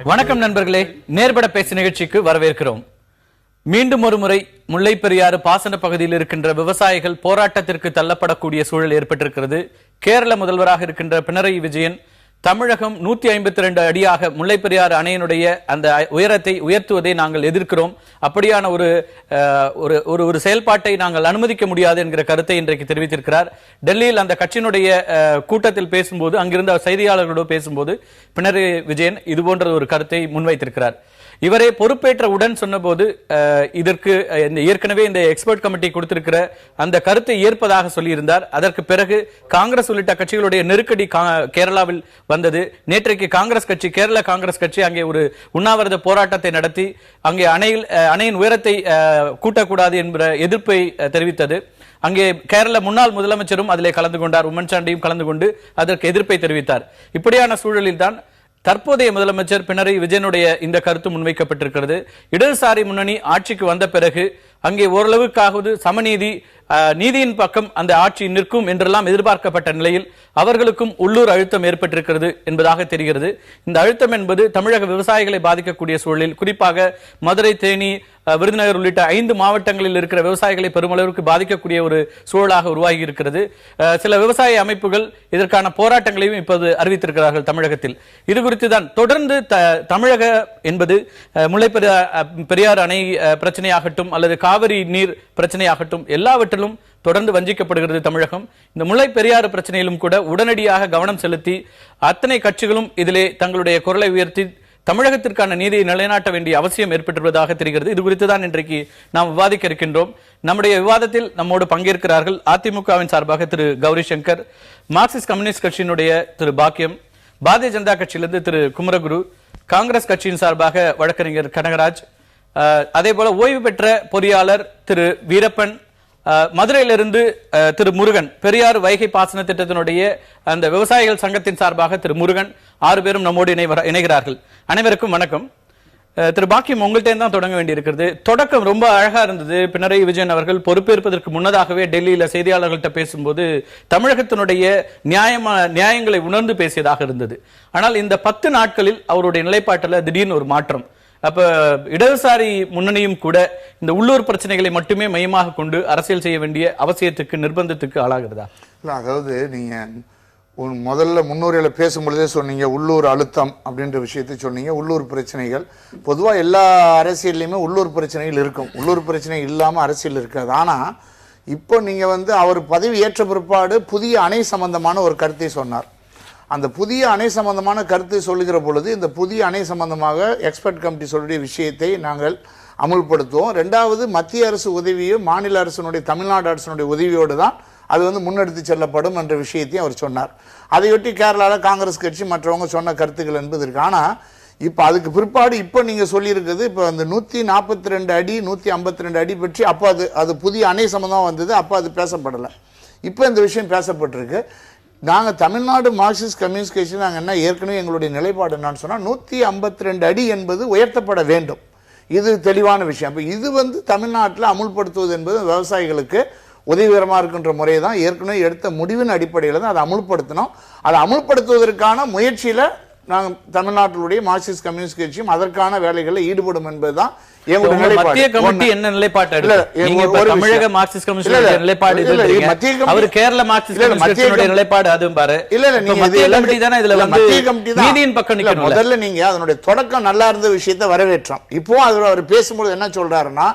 வணக்கம் நண்பர்களே, நேர்பட பேச்சு நிகழ்ச்சிக்கு வரவேற்கிறோம். மீண்டும் ஒரு முறை முல்லை பெரியாறு பாசன பகுதியில் இருக்கின்ற விவசாயிகள் போராட்டத்திற்கு தள்ளப்படக்கூடிய சூழல் ஏற்பட்டிருக்கிறது. கேரள முதல்வராக இருக்கின்ற பினராயி விஜயன் தமிழகம் 152 அடியாக முல்லை பெரியாறு அணையினுடைய அந்த உயரத்தை உயர்த்துவதை நாங்கள் எதிர்க்கிறோம், அப்படியான ஒரு செயல்பாட்டை நாங்கள் அனுமதிக்க முடியாது என்கிற கருத்தை இன்றைக்கு தெரிவித்திருக்கிறார். டெல்லியில் அந்த கட்சியினுடைய கூட்டத்தில் பேசும்போது, அங்கிருந்த செய்தியாளர்களோடு பேசும்போது பினராயி விஜயன் இது போன்ற ஒரு கருத்தை முன்வைத்திருக்கிறார். இவரே பொறுப்பேற்றவுடன் சொன்னபோது இதற்கு ஏற்கனவே இந்த எக்ஸ்பர்ட் கமிட்டி கொடுத்திருக்கிற அந்த கருத்தை ஏற்பதாக சொல்லியிருந்தார். அதற்கு பிறகு காங்கிரஸ் உள்ளிட்ட கட்சிகளுடைய நெருக்கடி கேரளாவில் வந்தது. நேற்றைக்கு காங்கிரஸ் கட்சி, கேரள காங்கிரஸ் கட்சி அங்கே ஒரு உண்ணாவிரத போராட்டத்தை நடத்தி அங்கே அணையின் உயரத்தை கூட்டக்கூடாது என்ற எதிர்ப்பை தெரிவித்தது. அங்கே கேரள முன்னாள் முதலமைச்சரும் அதிலே கலந்து கொண்டார், உம்மன் சாண்டியும் கலந்து கொண்டு அதற்கு எதிர்ப்பை தெரிவித்தார். இப்படியான சூழலில் தான் தற்போதைய முதலமைச்சர் பினராயி விஜயனுடைய இந்த கருத்து முன்வைக்கப்பட்டிருக்கிறது. இடதுசாரி முன்னணி ஆட்சிக்கு வந்த பிறகு அங்கே ஓரளவுக்காவது சமநீதி, நீதியின் பக்கம் அந்த ஆட்சி நிற்கும் என்றெல்லாம் எதிர்பார்க்கப்பட்ட நிலையில் அவர்களுக்கும் உள்ளூர் அழுத்தம் ஏற்பட்டிருக்கிறது என்பதாக தெரிகிறது. இந்த அழுத்தம் என்பது தமிழக விவசாயிகளை பாதிக்கக்கூடிய சூழலில், குறிப்பாக மதுரை, தேனி, விருதுநகர் உள்ளிட்ட 5 மாவட்டங்களில் இருக்கிற விவசாயிகளை பெருமளவிற்கு பாதிக்கக்கூடிய ஒரு சூழலாக உருவாகி இருக்கிறது. சில விவசாய அமைப்புகள் இதற்கான போராட்டங்களையும் இப்போது அறிவித்திருக்கிறார்கள் தமிழகத்தில். இது குறித்து தான் தொடர்ந்து தமிழக என்பது முல்லை பெரியாறு அணை பிரச்சனையாகட்டும் அல்லது காவிரி நீர் பிரச்சனையாகட்டும் எல்லாவற்றிலும் தொடர்ந்து வஞ்சிக்கப்படுகிறது தமிழகம். இந்த முல்லை பெரியாறு பிரச்சனையிலும் கூட உடனடியாக கவனம் செலுத்தி அத்தனை கட்சிகளும் இதிலே தங்களுடைய குரலை உயர்த்தி தமிழகத்திற்கான நீதியை நிலைநாட்ட வேண்டிய அவசியம் ஏற்பட்டுள்ளதாக தெரிகிறது. இது குறித்து தான் இன்றைக்கு நாம் விவாதிக்க இருக்கின்றோம். நம்முடைய விவாதத்தில் நம்மோடு பங்கேற்கிறார்கள் அதிமுகவின் சார்பாக திரு கௌரி சங்கர், மார்க்சிஸ்ட் கம்யூனிஸ்ட் கட்சியினுடைய திரு பாக்கியம், பாரதிய ஜனதா கட்சியிலிருந்து திரு குமரகுரு, காங்கிரஸ் கட்சியின் சார்பாக வழக்கறிஞர் கனகராஜ், அதே போல ஓய்வு பெற்ற பொறியாளர் திரு வீரப்பன், மதுரையிலிருந்து திரு முருகன், பெரியாறு வைகை பாசன திட்டத்தினுடைய அந்த விவசாயிகள் சங்கத்தின் சார்பாக திரு முருகன், 6 பேரும் நம்மோடு இணைகிறார்கள். அனைவருக்கும் வணக்கம். திரு பாக்கியம், உங்கள்கிட்ட தான் தொடங்க வேண்டியிருக்கிறது. தொடக்கம் ரொம்ப அழகா இருந்தது. பினராயி விஜயன் அவர்கள் பொறுப்பேற்பதற்கு முன்னதாகவே டெல்லியில செய்தியாளர்கள்ட்ட பேசும்போது தமிழகத்தினுடைய நியாயங்களை உணர்ந்து பேசியதாக இருந்தது. ஆனால் இந்த 10 நாட்களில் அவருடைய நிலைப்பாட்டில் திடீர்னு ஒரு மாற்றம். அப்ப இடதுசாரி முன்னணியும் கூட இந்த உள்ளூர் பிரச்சனைகளை மட்டுமே மையமாக கொண்டு அரசியல் செய்ய வேண்டிய அவசியத்துக்கு, நிர்பந்தத்துக்கு ஆளாகிறதா? இல்லை, அதாவது நீங்க முதல்ல முன்னுரையில பேசும்பொழுதே சொன்னீங்க உள்ளூர் அழுத்தம் அப்படின்ற விஷயத்தை சொன்னீங்க. உள்ளூர் பிரச்சனைகள் பொதுவாக எல்லா அரசியல்லையுமே உள்ளூர் பிரச்சனைகள் இருக்கும். உள்ளூர் பிரச்சனை இல்லாமல் அரசியல் இருக்காது. ஆனால் இப்போ நீங்கள் அவர் பதவி ஏற்ற பிற்பாடு புதிய அணை சம்பந்தமான ஒரு கருத்தை சொன்னார். அந்த புதிய அணை சம்பந்தமான கருத்தை சொல்லுகிற பொழுது இந்த புதிய அணை சம்பந்தமாக எக்ஸ்பர்ட் கமிட்டி சொல்லிய விஷயத்தை நாங்கள் அமுல்படுத்துவோம். 2வது, மத்திய அரசு உதவியும் மாநில அரசினுடைய, தமிழ்நாடு அரசினுடைய உதவியோடு தான் அது முன்னெடுத்து செல்லப்படும் என்ற விஷயத்தையும் அவர் சொன்னார். அதையொட்டி கேரளாவில் காங்கிரஸ் கட்சி மற்றவங்க சொன்ன கருத்துக்கள் என்பது இருக்கு. ஆனால் இப்போ அதுக்கு பிற்பாடு இப்போ நீங்கள் சொல்லியிருக்குது, இப்போ அந்த 142 அடி 152 அடி பற்றி அப்போ அது புதிய அணை சம்பந்தமாக வந்தது. அப்போ அது பேசப்படலை. இப்போ இந்த விஷயம் பேசப்பட்டிருக்கு. நாங்கள் தமிழ்நாடு மார்க்சிஸ்ட் கம்யூனிஸ்ட் கட்சி நாங்கள் என்ன ஏற்கனவே எங்களுடைய நிலைப்பாடு என்னன்னு சொன்னால் 152 அடி என்பது உயர்த்தப்பட வேண்டும். இது தெளிவான விஷயம். அப்போ இது தமிழ்நாட்டில் அமுல்படுத்துவது என்பது விவசாயிகளுக்கு உதவிகரமாக இருக்கின்ற முறையை தான் ஏற்கனவே எடுத்த முடிவின் அடிப்படையில் தான் அதை அமுல்படுத்தணும். அதை அமுல்படுத்துவதற்கான முயற்சியில் நாங்கள் தமிழ்நாட்டினுடைய மார்க்சிஸ்ட் கம்யூனிஸ்ட் கட்சியும் அதற்கான வேலைகளில் ஈடுபடும் என்பதுதான் மத்திய கமிட்டி என்ன நிலைப்பாடு? தமிழக மார்க்சிஸ்ட் கம்யூனிஸ்ட் நிலைப்பாடு, கேரள மார்க்சிஸ்ட் நிலைப்பாடு அதுவும் பாரு. நீதியின் பக்கம் முதல்ல நீங்க அதனுடைய தொடக்கம் நல்லா இருந்த விஷயத்தை வரவேற்றோம். இப்போ அவர் பேசும்போது என்ன சொல்றாருன்னா,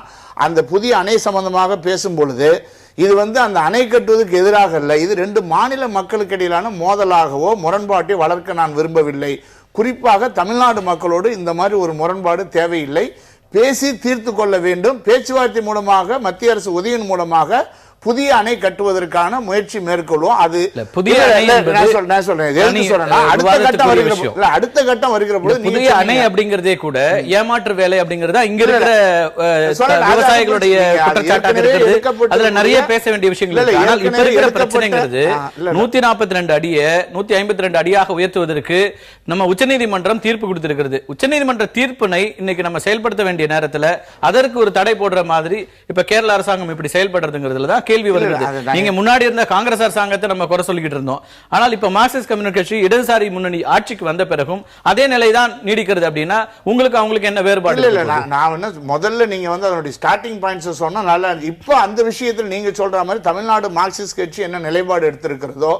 அந்த புதிய அணை சம்பந்தமாக பேசும் பொழுது இது அந்த அணை கட்டுவதற்கு எதிராக இல்லை, இது 2 மாநில மக்களுக்கு இடையிலான மோதலாகவோ முரண்பாட்டை வளர்க்க நான் விரும்பவில்லை. குறிப்பாக தமிழ்நாடு மக்களோடு இந்த மாதிரி ஒரு முரண்பாடு தேவையில்லை, பேசி தீர்த்து கொள்ள வேண்டும். பேச்சுவார்த்தை மூலமாக, மத்திய அரசு உதவியின் மூலமாக புதிய அணை கட்டுவதற்கான முயற்சி மேற்கொள்வோம். அது புதிய அடுத்த கட்டம் வருகிற போது புதிய அணை அப்படிங்கறதே கூட ஏமாற்று வேலை அப்படிங்கறதா இங்க இருக்கிற விவசாயிகளுடைய குற்றச்சாட்டாக இருக்கிறது. அதுல நிறைய பேச வேண்டிய விஷயங்கள். ஆனால் இப்ப இருக்கிற பிரச்சனைங்கிறது 142 அடியை 152 அடியாக உயர்த்துவதற்கு நம்ம உச்சநீதிமன்றம் தீர்ப்பு கொடுத்திருக்கிறது. உச்சநீதிமன்ற தீர்ப்பினை இன்னைக்கு நம்ம செயல்படுத்த வேண்டிய நேரத்துல அதற்கு ஒரு தடை போடுற மாதிரி இப்ப கேரள அரசாங்கம் இப்படி செயல்படுறதுங்கிறதுலதான் கேள்வி வருகிறது. நீங்க முன்னாடி இருந்த காங்கிரஸ் அரசாங்கத்தை நம்ம குறை சொல்லிக்கிட்டு இருந்தோம். ஆனால் இப்ப மார்க்சிஸ்ட் கம்யூனிஸ்ட் கட்சி இடதுசாரி முன்னணி ஆட்சிக்கு வந்த பிறகும் அதே நிலைதான் நீடிக்கிறது அப்படின்னா உங்களுக்கு அவங்களுக்கு என்ன வேறுபாடு? இல்ல நான் என்ன முதல்ல நீங்க வந்து அதனுடைய ஸ்டார்டிங் பாயிண்ட்ஸ் சொன்னா நல்லா. இப்போ அந்த விஷயத்தில் நீங்க சொல்ற மாதிரி தமிழ்நாடு மார்க்சிஸ்ட் கட்சி என்ன நிலைப்பாடு எடுத்திருக்கிறதோ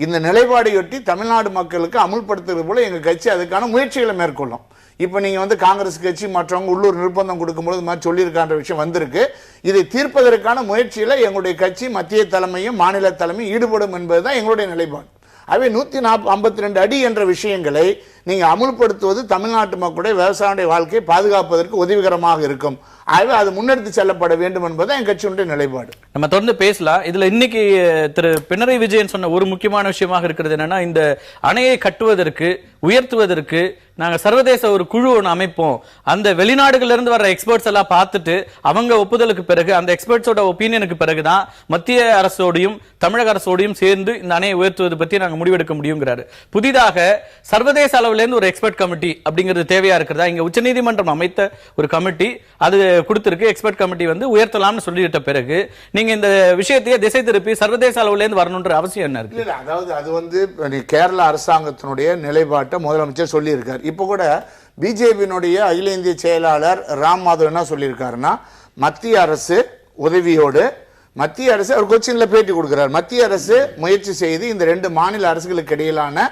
இந்த நிலைப்பாடையொட்டி தமிழ்நாடு மக்களுக்கு அமுல்படுத்துறது போல எங்க கட்சி அதுக்கான முயற்சிகளை மேற்கொள்ளும். இப்ப நீங்க வந்து காங்கிரஸ் கட்சி மற்றவங்க உள்ளூர் நிர்பந்தம் கொடுக்கும்போது மாதிரி சொல்லியிருக்கான்ற விஷயம் வந்திருக்கு. இதை தீர்ப்பதற்கான முயற்சியில எங்களுடைய கட்சி மத்திய தலைமையும் மாநில தலைமையும் ஈடுபடும் என்பதுதான் எங்களுடைய நிலைப்பாடு. அவை 152 அடி என்ற விஷயங்களை நீங்க அமுல்படுத்துவது தமிழ்நாட்டு மக்களுடைய விவசாயிகளுடைய வாழ்க்கையை பாதுகாப்பதற்கு உதவிகரமாக இருக்கும். ஆகவே அது முன்னெடுத்து செல்லப்பட வேண்டும் என்பது என் கட்சியினுடைய நிலைப்பாடு. நம்ம தொடர்ந்து பேசலாம். இதுல இன்னைக்கு திரு பினராயி விஜயன் சொன்ன ஒரு முக்கியமான விஷயமாக இருக்கிறது என்னன்னா, இந்த அணையை கட்டுவதற்கு உயர்த்துவதற்கு நாங்க சர்வதேச ஒரு குழு ஒன்று அமைப்போம். அந்த வெளிநாடுகள்ல இருந்து வர எக்ஸ்பர்ட்ஸ் எல்லாம் பார்த்துட்டு அவங்க ஒப்புதலுக்கு பிறகு அந்த எக்ஸ்பர்ட்ஸோட ஒப்பீனியனுக்கு பிறகுதான் மத்திய அரசோடையும் தமிழக அரசோடையும் சேர்ந்து இந்த அணையை உயர்த்துவது பத்தி நாங்க முடிவெடுக்க முடியுங்கிறாரு. புதிதாக சர்வதேச அளவுல இருந்து ஒரு எக்ஸ்பர்ட் கமிட்டி அப்படிங்கிறது தேவையா இருக்கிறதா? இங்க உச்சநீதிமன்றம் அமைத்த ஒரு கமிட்டி அது கொடுத்திருக்கு. எக்ஸ்பர்ட் கமிட்டி வந்து உயர்த்தலாம்னு சொல்லிட்ட பிறகு நீங்க இந்த விஷயத்தையே திசை திருப்பி சர்வதேச அளவுல இருந்து வரணும்ன்ற அவசியம் என்ன இருக்கு? அதாவது அது வந்து கேரள அரசாங்கத்தினுடைய நிலைப்பாட்டை முதலமைச்சர் சொல்லி இருக்காரு. இப்ப கூட பிஜேபியினுடைய அகில இந்திய செயலாளர் ராம் மாதவ் என்ன சொல்லியிருக்காருன்னா, மத்திய அரசு உதவியோடு மத்திய அரசு அவர் கொச்சின்ல பேட்டி கொடுக்கிறார். மத்திய அரசு முயற்சி செய்து இந்த 2 மாநில அரசுகளுக்கு இடையிலான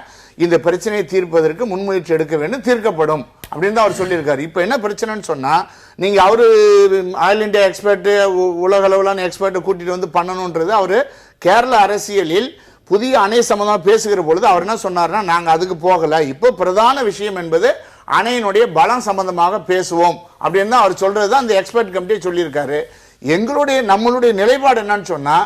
இந்த பிரச்சனையை தீர்ப்பதற்கு முன்முயற்சி எடுக்க வேண்டும், தீர்க்கப்படும் அப்படின்னு தான் அவர் சொல்லியிருக்காரு. இப்போ என்ன பிரச்சனைன்னு சொன்னா, நீங்க அவரு ஆல் இந்தியா எக்ஸ்பர்ட் உலக அளவிலான எக்ஸ்பர்ட்டை கூட்டிட்டு வந்து பண்ணணும்ன்றது அவரு கேரள அரசியலில் புதிய அணை சம்பந்தமா பேசுகிற பொழுது அவர் என்ன சொன்னார்னா, நாங்க அதுக்கு போகல, இப்போ பிரதான விஷயம் என்பது அணையினுடைய பலம் சம்பந்தமாக பேசுவோம் அப்படின்னு தான் அவர் சொல்றது. அந்த எக்ஸ்பர்ட் கமிட்டி சொல்லியிருக்காரு. நம்மளுடைய நிலைப்பாடு என்னன்னு சொன்னா,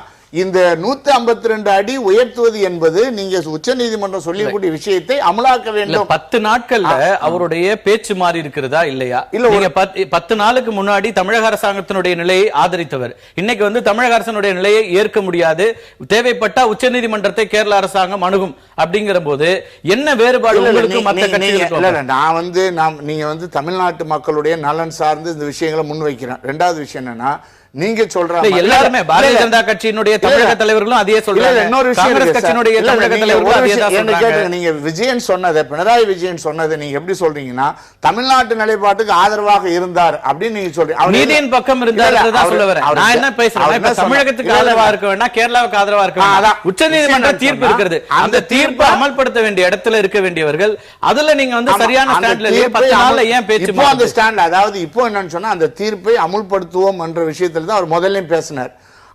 இந்த 152 அடி உயர்த்துவது என்பது நீங்க உச்ச நீதிமன்றம் சொல்லக்கூடிய விஷயத்தை அமலாக்க வேண்டும். 10 நாட்கள்ல அவருடைய பேச்சு மாறி இருக்கிறதா இல்லையா? இல்ல 10 நாளுக்கு முன்னாடி தமிழக அரசாங்கத்தினுடைய நிலையை ஆதரித்தவர் இன்னைக்கு வந்து தமிழக அரசனுடைய நிலையை ஏற்க முடியாது, தேவைப்பட்டா உச்ச நீதிமன்றத்தை கேரள அரசாங்கம் அணுகும் அப்படிங்கிற போது என்ன வேறுபாடு உங்களுக்கு மற்ற கட்சிகளுக்கு? நீங்க வந்து தமிழ்நாட்டு மக்களுடைய நலன் சார்ந்து இந்த விஷயங்களை முன்வைக்கிறேன். 2வது விஷயம் என்னன்னா, நீங்க சொல்றாங்க எல்லாருமே பாரதிய ஜனதா கட்சியினுடைய தமிழக தலைவர்களும் அதையே சொல்றாங்க. காங்கிரஸ் கட்சியினுடைய தமிழக தலைவர்களும் அதே தான் சொல்றாங்க. நீங்க விஜயன் சொன்னதை, பினராயி விஜயன் சொன்னதை நீங்க எப்படி சொல்றீங்கன்னா, தமிழ்நாட்டு நிலைப்பாட்டுக்கு ஆதரவாக இருந்தார் அப்படின்னு நீங்க சொல்றீங்க. நீதியின் பக்கம் இருந்தார்ன்றதா சொல்ல வரேன். நான் என்ன பேசுறேன், இப்ப தமிழகத்துக்கு ஆதரவா இருக்க வேண்டாம், கேரளாவுக்கு ஆதரவா இருக்க வேண்டாம். உச்சநீதிமன்ற தீர்ப்பு இருக்கிறது, அந்த தீர்ப்பை அமல்படுத்த வேண்டிய இடத்துல இருக்க வேண்டியவர்கள் அதுல நீங்க வந்து சரியான ஸ்டாண்ட்ல 10 நாள்ல ஏன் பேச்சு? இப்போ அந்த ஸ்டாண்ட், அதாவது இப்போ என்னன்னு சொன்னா, அந்த தீர்ப்பை அமுல்படுத்துவோம் என்ற விஷயத்தில் அவர் முதல்ல பேசினார்.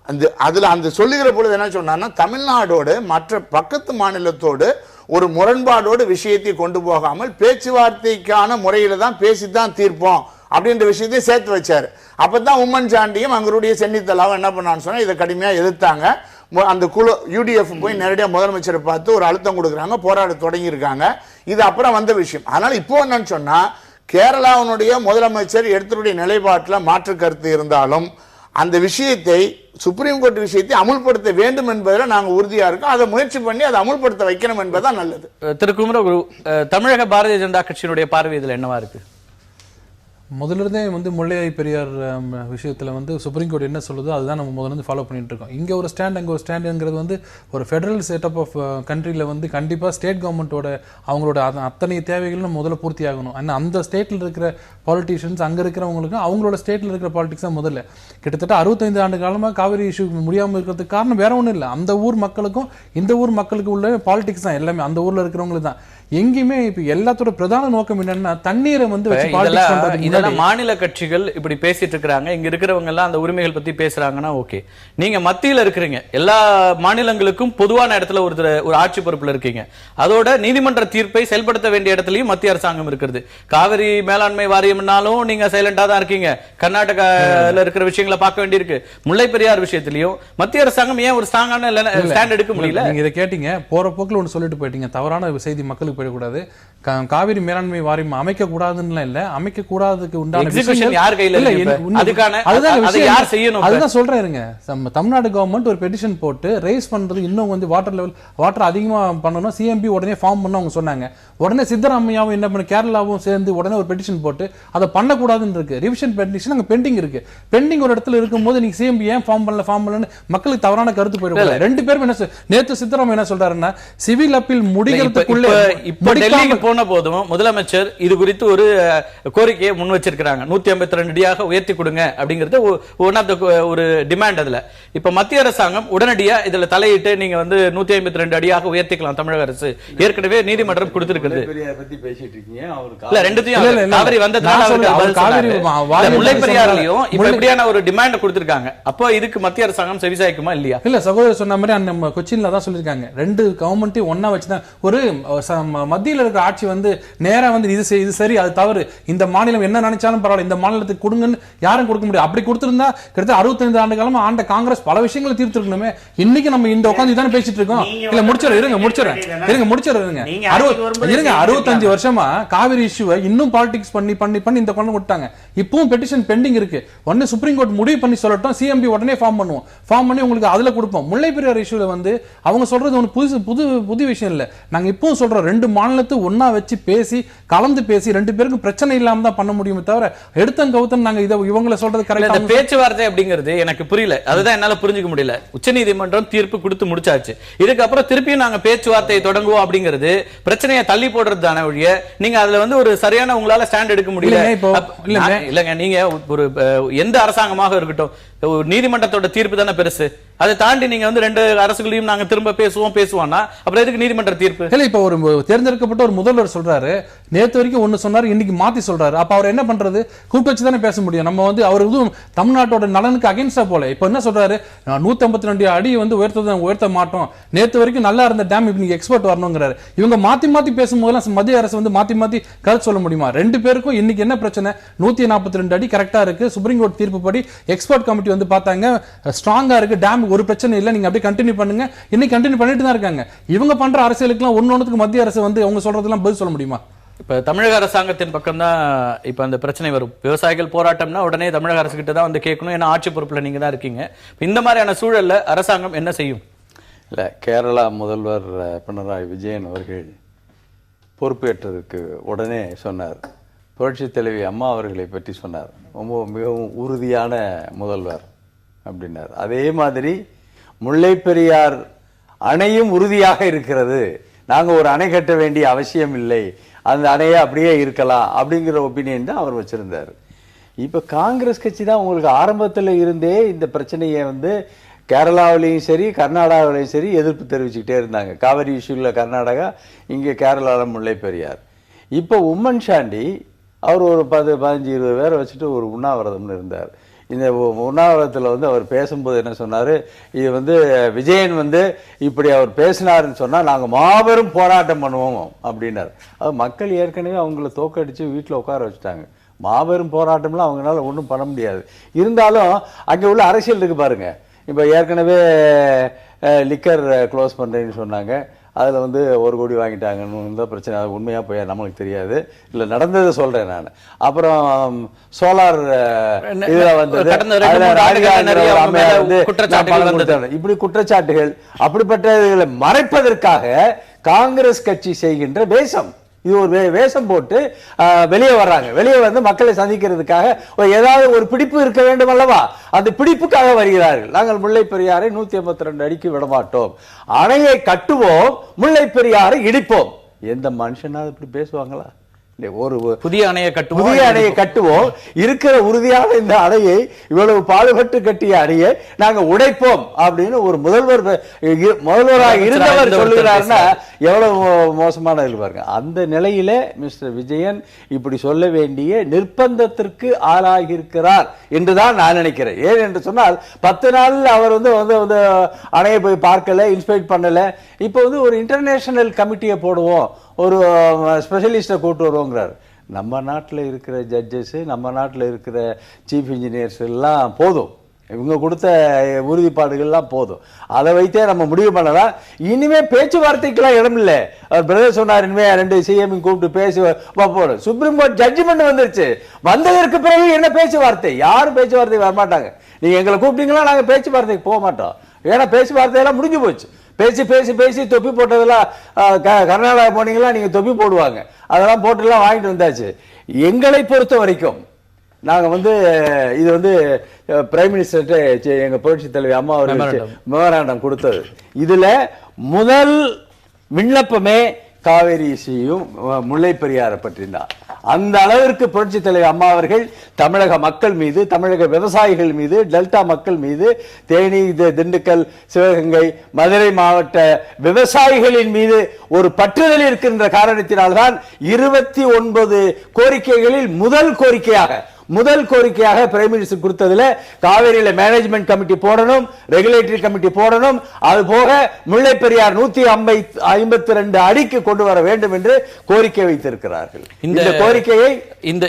அந்த சொல்லுகிற பொழுது என்ன சொன்னார்னா, தமிழ்நாடோடு மற்ற பக்கத்து மாநிலத்தோடு ஒரு முரண்பாடோடு விஷயத்தை கொண்டு போகாமல் பேச்சுவார்த்தைக்கான முறையில தான் பேசித்தான் தீர்ப்போம் அப்படின்ற விஷயத்தை சேர்த்து வச்சாரு. அப்பதான் உம்மன் சாண்டியும் அங்களுடைய சென்னித்தலாவும் என்ன பண்ணான்னு சொன்னா, இதை கடுமையா எதிர்த்தாங்க. அந்த குழு UDF போய் நேரடியாக முதலமைச்சரை பார்த்து ஒரு அழுத்தம் கொடுக்குறாங்க, போராட தொடங்கி இருக்காங்க. இது அப்புறம் வந்த விஷயம். அதனால இப்போ என்னன்னு சொன்னா, கேரளாவினுடைய முதலமைச்சர் எடுத்துடைய நிலைப்பாட்டில் மாற்று கருத்து இருந்தாலும் அந்த விஷயத்தை, சுப்ரீம் கோர்ட் விஷயத்தை அமுல்படுத்த வேண்டும் என்பதில் நாங்கள் உறுதியா இருக்கோம். அதை முயற்சி பண்ணி அதை அமுல்படுத்த வைக்கணும் என்பதுதான் நல்லது. திரு குமரகுரு, தமிழக பாரதிய ஜனதா கட்சியினுடைய பார்வை இதில் என்னவா இருக்கு? முதல்ல இருந்தே வந்து முல்லை பெரியார் விஷயத்தில் வந்து சுப்ரீம் கோர்ட் என்ன சொல்லுதோ அதுதான் நம்ம முதல்ல இருந்து ஃபாலோ பண்ணிட்டு இருக்கோம். இங்கே ஒரு ஸ்டாண்ட், அங்கே ஒரு ஸ்டாண்டுங்கிறது வந்து ஒரு ஃபெடரல் செட்டப் ஆஃப் கண்ட்ரியில் வந்து கண்டிப்பாக ஸ்டேட் கவர்மெண்ட்டோட அவங்களோட அத்தனை தேவைகளும் முதல்ல பூர்த்தி ஆகணும். ஆனால் அந்த ஸ்டேட்டில் இருக்கிற பாலிட்டிஷியன்ஸ், அங்கே இருக்கிறவங்களுக்கு அவங்களோட ஸ்டேட்டில் இருக்கிற பாலிட்டிக்ஸ் தான் முதல்ல. கிட்டத்தட்ட 65 ஆண்டு காலமாக காவிரி இஷ்யூ முடியாமல் இருக்கிறதுக்கு காரணம் வேற ஒன்றும் இல்லை, அந்த ஊர் மக்களுக்கும் இந்த ஊர் மக்களுக்கு உள்ள பாலிடிக்ஸ் தான். எல்லாமே அந்த ஊரில் இருக்கிறவங்களுக்கு தான். எங்கேயுமே இப்ப எல்லாத்தோட பிரதான நோக்கம் என்னன்னா, தண்ணீரை வந்து மாநில கட்சிகள் இப்படி பேசிட்டு இருக்காங்க, இங்க இருக்கிறவங்க எல்லாம் அந்த உரிமைகள் பத்தி பேசுறாங்கன்னா ஓகே. நீங்க மத்தியில இருக்கிறீங்க, எல்லா மாநிலங்களுக்கும் பொதுவான இடத்துல ஒரு ஆட்சி பொறுப்புல இருக்கீங்க. அதோட நீதிமன்ற தீர்ப்பை செயல்படுத்த வேண்டிய இடத்துலயும் மத்திய அரசாங்கம் இருக்கிறது. காவிரி மேலாண்மை வாரியம்னாலும் நீங்க சைலண்டா தான் இருக்கீங்க. கர்நாடகால இருக்கிற விஷயங்களை பார்க்க வேண்டியிருக்கு. முல்லை பெரியார் விஷயத்திலையும் மத்திய அரசாங்கம் ஏன் ஒரு ஸ்ட்ராங்கான ஸ்டாண்ட் எடுக்க முடியல? நீங்க இதை கேட்டீங்க, போற போக்குல ஒன்று சொல்லிட்டு போயிட்டீங்க. தவறான செய்தி மக்களுக்கு போயிடக்கூடாது. காவிரி மேலாண்மை வாரியம் அமைக்க கூடாதுன்னு இல்லை, அமைக்க கூடாது பண்றதுக்கு உண்டான Execution யார் கையில இல்ல, இருக்கு இப்ப? உண்மை- அதுக்கான அதுதான் அதை விஷயம். யார் செய்யணும் இப்ப? அதுதான் சொல்றேன் இருங்க. நம்ம தமிழ்நாடு கவர்மெண்ட் ஒரு பெட்டிஷன் போட்டு ரைஸ் பண்றது இன்னும் கொஞ்சம் வாட்டர் அதிகமா பண்ணணும், சிஎம்பி உடனே ஃபார்ம் பண்ண அவங்க சொன்னாங்க. உடனே சித்தராமையாவும் என்ன பண்ண கேரளாவும் சேர்ந்து உடனே ஒரு பெட்டிஷன் போட்டு அதை பண்ணக்கூடாதுன்னு இருக்கு. ரிவிஷன் பெட்டிஷன் அங்க பெண்டிங் இருக்கு. பெண்டிங் ஒரு இடத்துல இருக்கும்போது நீங்க சிஎம்பி ஏன் ஃபார்ம் பண்ணலன்னு மக்களுக்கு தவறான கருத்து போயிடும். ரெண்டு பேரும் என்ன நேத்து சித்தராமையா என்ன சொல்றாருன்னா சிவில் அப்பீல் முடிகிறதுக்குள்ள இப்ப டெல்லிக்கு போன போதும் முதலமைச்சர் இது குறித்து ஒரு கோரிக்கையை முன் வச்சிருக்காங்க. 152 அடியாக உயர்த்தி கொடுங்க அப்படிங்கிறது ஒன் ஆஃப் த ஒரு டிமாண்ட். அதுல இப்ப மத்திய அரசாங்கம் உடனடியா இதுல தலையிட்டு நீங்க வந்து 152 அடியாக உயர்த்திக்கலாம் தமிழக அரசு ஏற்கனவே நீதிமன்றம் கொடுத்திருக்கிறது. பத்தி பேசிட்டு இருக்கீங்க. இல்ல ரெண்டுத்தையும் காவிரி வந்ததுனால முல்லை பெரியாறுலயும் இப்ப எப்படியான ஒரு டிமாண்ட் கொடுத்திருக்காங்க. அப்போ இதுக்கு மத்திய அரசாங்கம் செவிசாய்க்குமா இல்லையா? இல்ல சகோதரர் சொன்ன மாதிரி நம்ம கொச்சின்ல தான் சொல்லிருக்காங்க. ரெண்டு கவர்மெண்ட்டையும் ஒன்னா வச்சுதான் ஒரு மத்தியில இருக்கிற ஆட்சி வந்து நேரா வந்து இது சரி அது தவறு, இந்த மாநிலம் என்ன நினைச்சாலும் பரவாயில்ல, இந்த மாநிலத்துக்கு கொடுங்கன்னு யாரும் கொடுக்க முடியாது. அப்படி கொடுத்திருந்தா கிட்டத்தட்ட 65 ஆண்டு காலமா ஆண்ட காங்கிரஸ் பல விஷயங்களை தீர்த்திருக்கணுமே. இன்னைக்கு நம்ம இந்த உட்கார்ந்து தானே பேசிட்டு இருக்கோம். இல்ல முடிச்சிடுறேன் 65 வருஷமா காவிரி இஷ்யூவை இன்னும் பாலிடிக்ஸ் பண்ணி இந்த கொண்டு விட்டாங்க. இப்பவும் பெட்டிஷன் பெண்டிங் இருக்கு. ஒன்னு சுப்ரீம் கோர்ட் முடிவு பண்ணி சொல்லட்டும், சிஎம்பி உடனே ஃபார்ம் பண்ணுவோம். ஃபார்ம் பண்ணி உங்களுக்கு அதுல கொடுப்போம். முல்லை பெரியார் இஷ்யூல வந்து அவங்க சொல்றது ஒன்று புது விஷயம் இல்ல. நாங்க இப்பவும் சொல்றோம், ரெண்டு மாநிலத்தை ஒன்னா வச்சு பேசி கலந்து பேசி ரெண்டு பேருக்கும் பிரச்சனை இல்லாம தான் பண்ண முடியுமே தவிர எடுத்தம் கவுத்தம் நாங்க இவங்களை சொல்றது கரெக்டா. பேச்சுவார்த்தை அப்படிங்கிறது எனக்கு புரியல. அதுதான் என்னால புரிஞ்சுக்க முடியல. உச்சநீதிமன்றம் தீர்ப்பு கொடுத்து முடிச்சாச்சு. இதுக்கப்புறம் திருப்பியும் நாங்க பேச்சுவார்த்தையை தொடங்குவோம் அப்படிங்கிறது பிரச்சனையை தள்ளி போடுறது தானே ஒழிய நீங்க அதுல வந்து ஒரு சரியான உங்களால ஸ்டாண்ட் எடுக்க முடியல. இல்லங்க, நீங்க ஒரு எந்த அரசாங்கமாக இருக்கட்டும் நீதிமன்றத்தோட தீர்ப்பு தானே பெருசு. அதை தாண்டி நீங்க வந்து ரெண்டு அரசுகளையும் நாங்க திரும்ப பேசுவோம்னா அப்புறம் எதுக்கு நீதிமன்ற தீர்ப்பு? இல்ல இப்ப ஒரு தேர்ந்தெடுக்கப்பட்ட ஒரு முதல்வர் சொல்றாரு, நேத்து வரைக்கும் ஒண்ணு சொன்னாரு, இன்னைக்கு மாத்தி சொல்றாரு. அப்ப அவர் என்ன பண்றது? கூப்பிட்டு வச்சு தானே பேச முடியும். நம்ம வந்து அவர் தமிழ்நாட்டோட நலனுக்கு அகைன்ஸ்டா போல. இப்ப என்ன சொல்றாரு, 152 அடி வந்து உயர்த்த மாட்டோம், நேத்து வரைக்கும் நல்லா இருந்த டேம் இப்ப நீங்க எக்ஸ்பர்ட் வரணுங்கிறாரு. இவங்க மாத்தி பேசும்போதெல்லாம் மத்திய அரசு வந்து மாத்தி கருத்து சொல்ல முடியுமா? ரெண்டு பேருக்கும் இன்னைக்கு என்ன பிரச்சனை? 142 அடி கரெக்டா இருக்கு. சுப்ரீம் கோர்ட் தீர்ப்பு படி எக்ஸ்பர்ட் கமிட்டி வந்து பார்த்தாங்க, ஸ்ட்ராங்கா இருக்கு, டேம் ஒரு பிரச்சனை இல்ல, நீங்க அப்படியே கண்டினியூ பண்ணுங்க. இன்னைக்கு கண்டினியூ பண்ணிட்டு தான் இருக்காங்க. இவங்க பண்ற அரசியலுக்குலாம் ஒன்னொன்னுக்கு மத்திய அரசு வந்து அவங்க சொல்றதெல்லாம் பதில் சொல்ல முடியுமா? இப்ப தமிழக அரசாங்கத்தின் பக்கம் தான் இப்ப அந்த பிரச்சனை வரும். விவசாயிகள் போராட்டம்னா உடனே தமிழக அரசு கிட்ட தான் வந்து கேட்கணும். ஏன்னா ஆட்சி பொறுப்புல நீங்க தான் இருக்கீங்க. இந்த மாதிரியான சூழல்ல அரசாங்கம் என்ன செய்யும்? இல்ல, கேரளா முதல்வர் பினராயி விஜயன் அவர்கள் பொறுப்பேற்றதற்கு உடனே சொன்னார், புரட்சி தலைவி அம்மா அவர்களை பற்றி சொன்னார், மிகவும் உறுதியான முதல்வர் அப்படின்னார். அதே மாதிரி முல்லை பெரியார் அணையும் உறுதியாக இருக்கிறது, நாங்க ஒரு அணை கட்ட வேண்டிய அவசியம் இல்லை, அந்த அணையை அப்படியே இருக்கலாம் அப்படிங்கிற ஒப்பீனியன் தான் அவர் வச்சிருந்தார். இப்ப காங்கிரஸ் கட்சி தான் உங்களுக்கு ஆரம்பத்தில் இருந்தே இந்த பிரச்சனையை வந்து கேரளாவிலையும் சரி கர்நாடகாவிலையும் சரி எதிர்ப்பு தெரிவிச்சுக்கிட்டே இருந்தாங்க. காவிரி இஷ்யூல கர்நாடகா, இங்கே கேரளாவில் முல்லை பெரியார். இப்போ உம்மன் சாண்டி அவர் ஒரு 10-15-20 பேரை வச்சுட்டு ஒரு உண்ணாவிரதம்னு இருந்தார். இந்த உண்ணாவிரதத்தில் வந்து அவர் பேசும்போது என்ன சொன்னார், இது வந்து விஜயன் வந்து இப்படி அவர் பேசினாருன்னு சொன்னால் நாங்கள் மாபெரும் போராட்டம் பண்ணுவோம் அப்படின்னார். அது மக்கள் ஏற்கனவே அவங்கள தோக்கடிச்சு வீட்டில் உட்கார வச்சுட்டாங்க. மாபெரும் போராட்டம்லாம் அவங்களால ஒன்றும் பண்ண முடியாது. இருந்தாலும் அங்கே உள்ள அரசியல் இருக்கு பாருங்க. இப்போ ஏற்கனவே லிக்கர் க்ளோஸ் பண்ணுறேன்னு சொன்னாங்க, அதில் வந்து 1 கோடி வாங்கிட்டாங்கன்னு தான் பிரச்சனை. அது உண்மையாக போய் நம்மளுக்கு தெரியாது, இல்லை நடந்ததை சொல்கிறேன் நான். அப்புறம் சோலார் இதில் வந்தது, இப்படி குற்றச்சாட்டுகள், அப்படிப்பட்டதை மறைப்பதற்காக காங்கிரஸ் கட்சி செய்கின்ற வேஷம், இது ஒரு வேஷம் போட்டு வெளியே வர்றாங்க. வெளியே வந்து மக்களை சந்திக்கிறதுக்காக ஏதாவது ஒரு பிடிப்பு இருக்க வேண்டும் அல்லவா, அந்த பிடிப்புக்காக வருகிறார்கள். நாங்கள் முல்லை பெரியாரை 152 அடிக்கு விடமாட்டோம், அணையை கட்டுவோம், முல்லை பெரியாரை இடிப்போம். எந்த மனுஷனாவது இப்படி பேசுவாங்களா? ஒரு புதிய அணையை கட்டுவோம், இருக்கிற உறுதியான இந்த அணையை, இவ்வளவு பாடுபட்டு கட்டிய அணையை நாங்க உடைப்போம் அப்படின்னு ஒரு முதல்வராக இருந்தவர் சொல்லுகிறாருன்னா எவ்வளவு மோசமான பாருங்க. அந்த நிலையில மிஸ்டர் விஜயன் இப்படி சொல்ல வேண்டிய நிர்பந்தத்திற்கு ஆளாகி இருக்கிறார் என்றுதான் நான் நினைக்கிறேன். ஏன் என்று சொன்னால் 10 நாள் அவர் வந்து அணையை போய் பார்க்கல, இன்ஸ்பெக்ட் பண்ணல. இப்போ வந்து ஒரு இன்டர்நேஷனல் கமிட்டியை போடுவோம், ஒரு ஸ்பெஷலிஸ்டை கூட்டு வருவோங்கிறார். நம்ம நாட்டில் இருக்கிற ஜட்ஜஸ், நம்ம நாட்டில் இருக்கிற சீஃப் இன்ஜினியர்ஸ் எல்லாம் போதும். இவங்க கொடுத்த உறுதிப்பாடுகள்லாம் போதும். அதை வைத்தே நம்ம முடிவு பண்ணலாம். இனிமே பேச்சுவார்த்தைக்கெல்லாம் இடம் இல்லை. அவர் பிரதர் சொன்னார், இனிமே 2 CM கூப்பிட்டு பேசி போறோம். சுப்ரீம் கோர்ட் ஜட்ஜ்மெண்ட் வந்துருச்சு. வந்ததற்கு பிறகு என்ன பேச்சுவார்த்தை? யாரும் பேச்சுவார்த்தை வரமாட்டாங்க. நீங்க எங்களை கூப்பிட்டீங்களா, நாங்க பேச்சுவார்த்தைக்கு போக மாட்டோம். ஏன்னா பேச்சுவார்த்தையெல்லாம் முடிஞ்சு போச்சு. பேசி பேசி பேசி தொப்பி போட்டதெல்லாம் கர்நாடகா போனீங்களா, நீங்க தொப்பி போடுவாங்க, அதெல்லாம் போட்டுலாம் வாங்கிட்டு வந்தாச்சு. எங்களை பொறுத்த வரைக்கும் நாங்க இது பிரைம் மினிஸ்டர்கிட்ட எங்க புரட்சி தலைவி அம்மா அவர்களுக்கு மெமராண்டம் கொடுத்தது. இதுல முதல் விண்ணப்பமே காவேரி இஷ்யூயும் முல்லை பெரியாரை பற்றினார். அந்த அளவிற்கு புரட்சி தலைவர் அம்மா அவர்கள் தமிழக மக்கள் மீது, தமிழக விவசாயிகள் மீது, டெல்டா மக்கள் மீது, தேனி, திண்டுக்கல், சிவகங்கை, மதுரை மாவட்ட விவசாயிகளின் மீது ஒரு பற்றுதல் இருக்கின்ற காரணத்தினால்தான் 29 கோரிக்கைகளில் முதல் கோரிக்கையாக பிரைம் மினிஸ்டர் கொடுத்ததுல காவேரியில மேனேஜ்மெண்ட் கமிட்டி போடணும், ரெகுலேட்டரி கமிட்டி போடணும், அது போக முல்லை பெரியார் 152 அடிக்கு கொண்டு வர வேண்டும் என்று கோரிக்கை வைத்திருக்கிறார்கள். இந்த கோரிக்கையை இந்த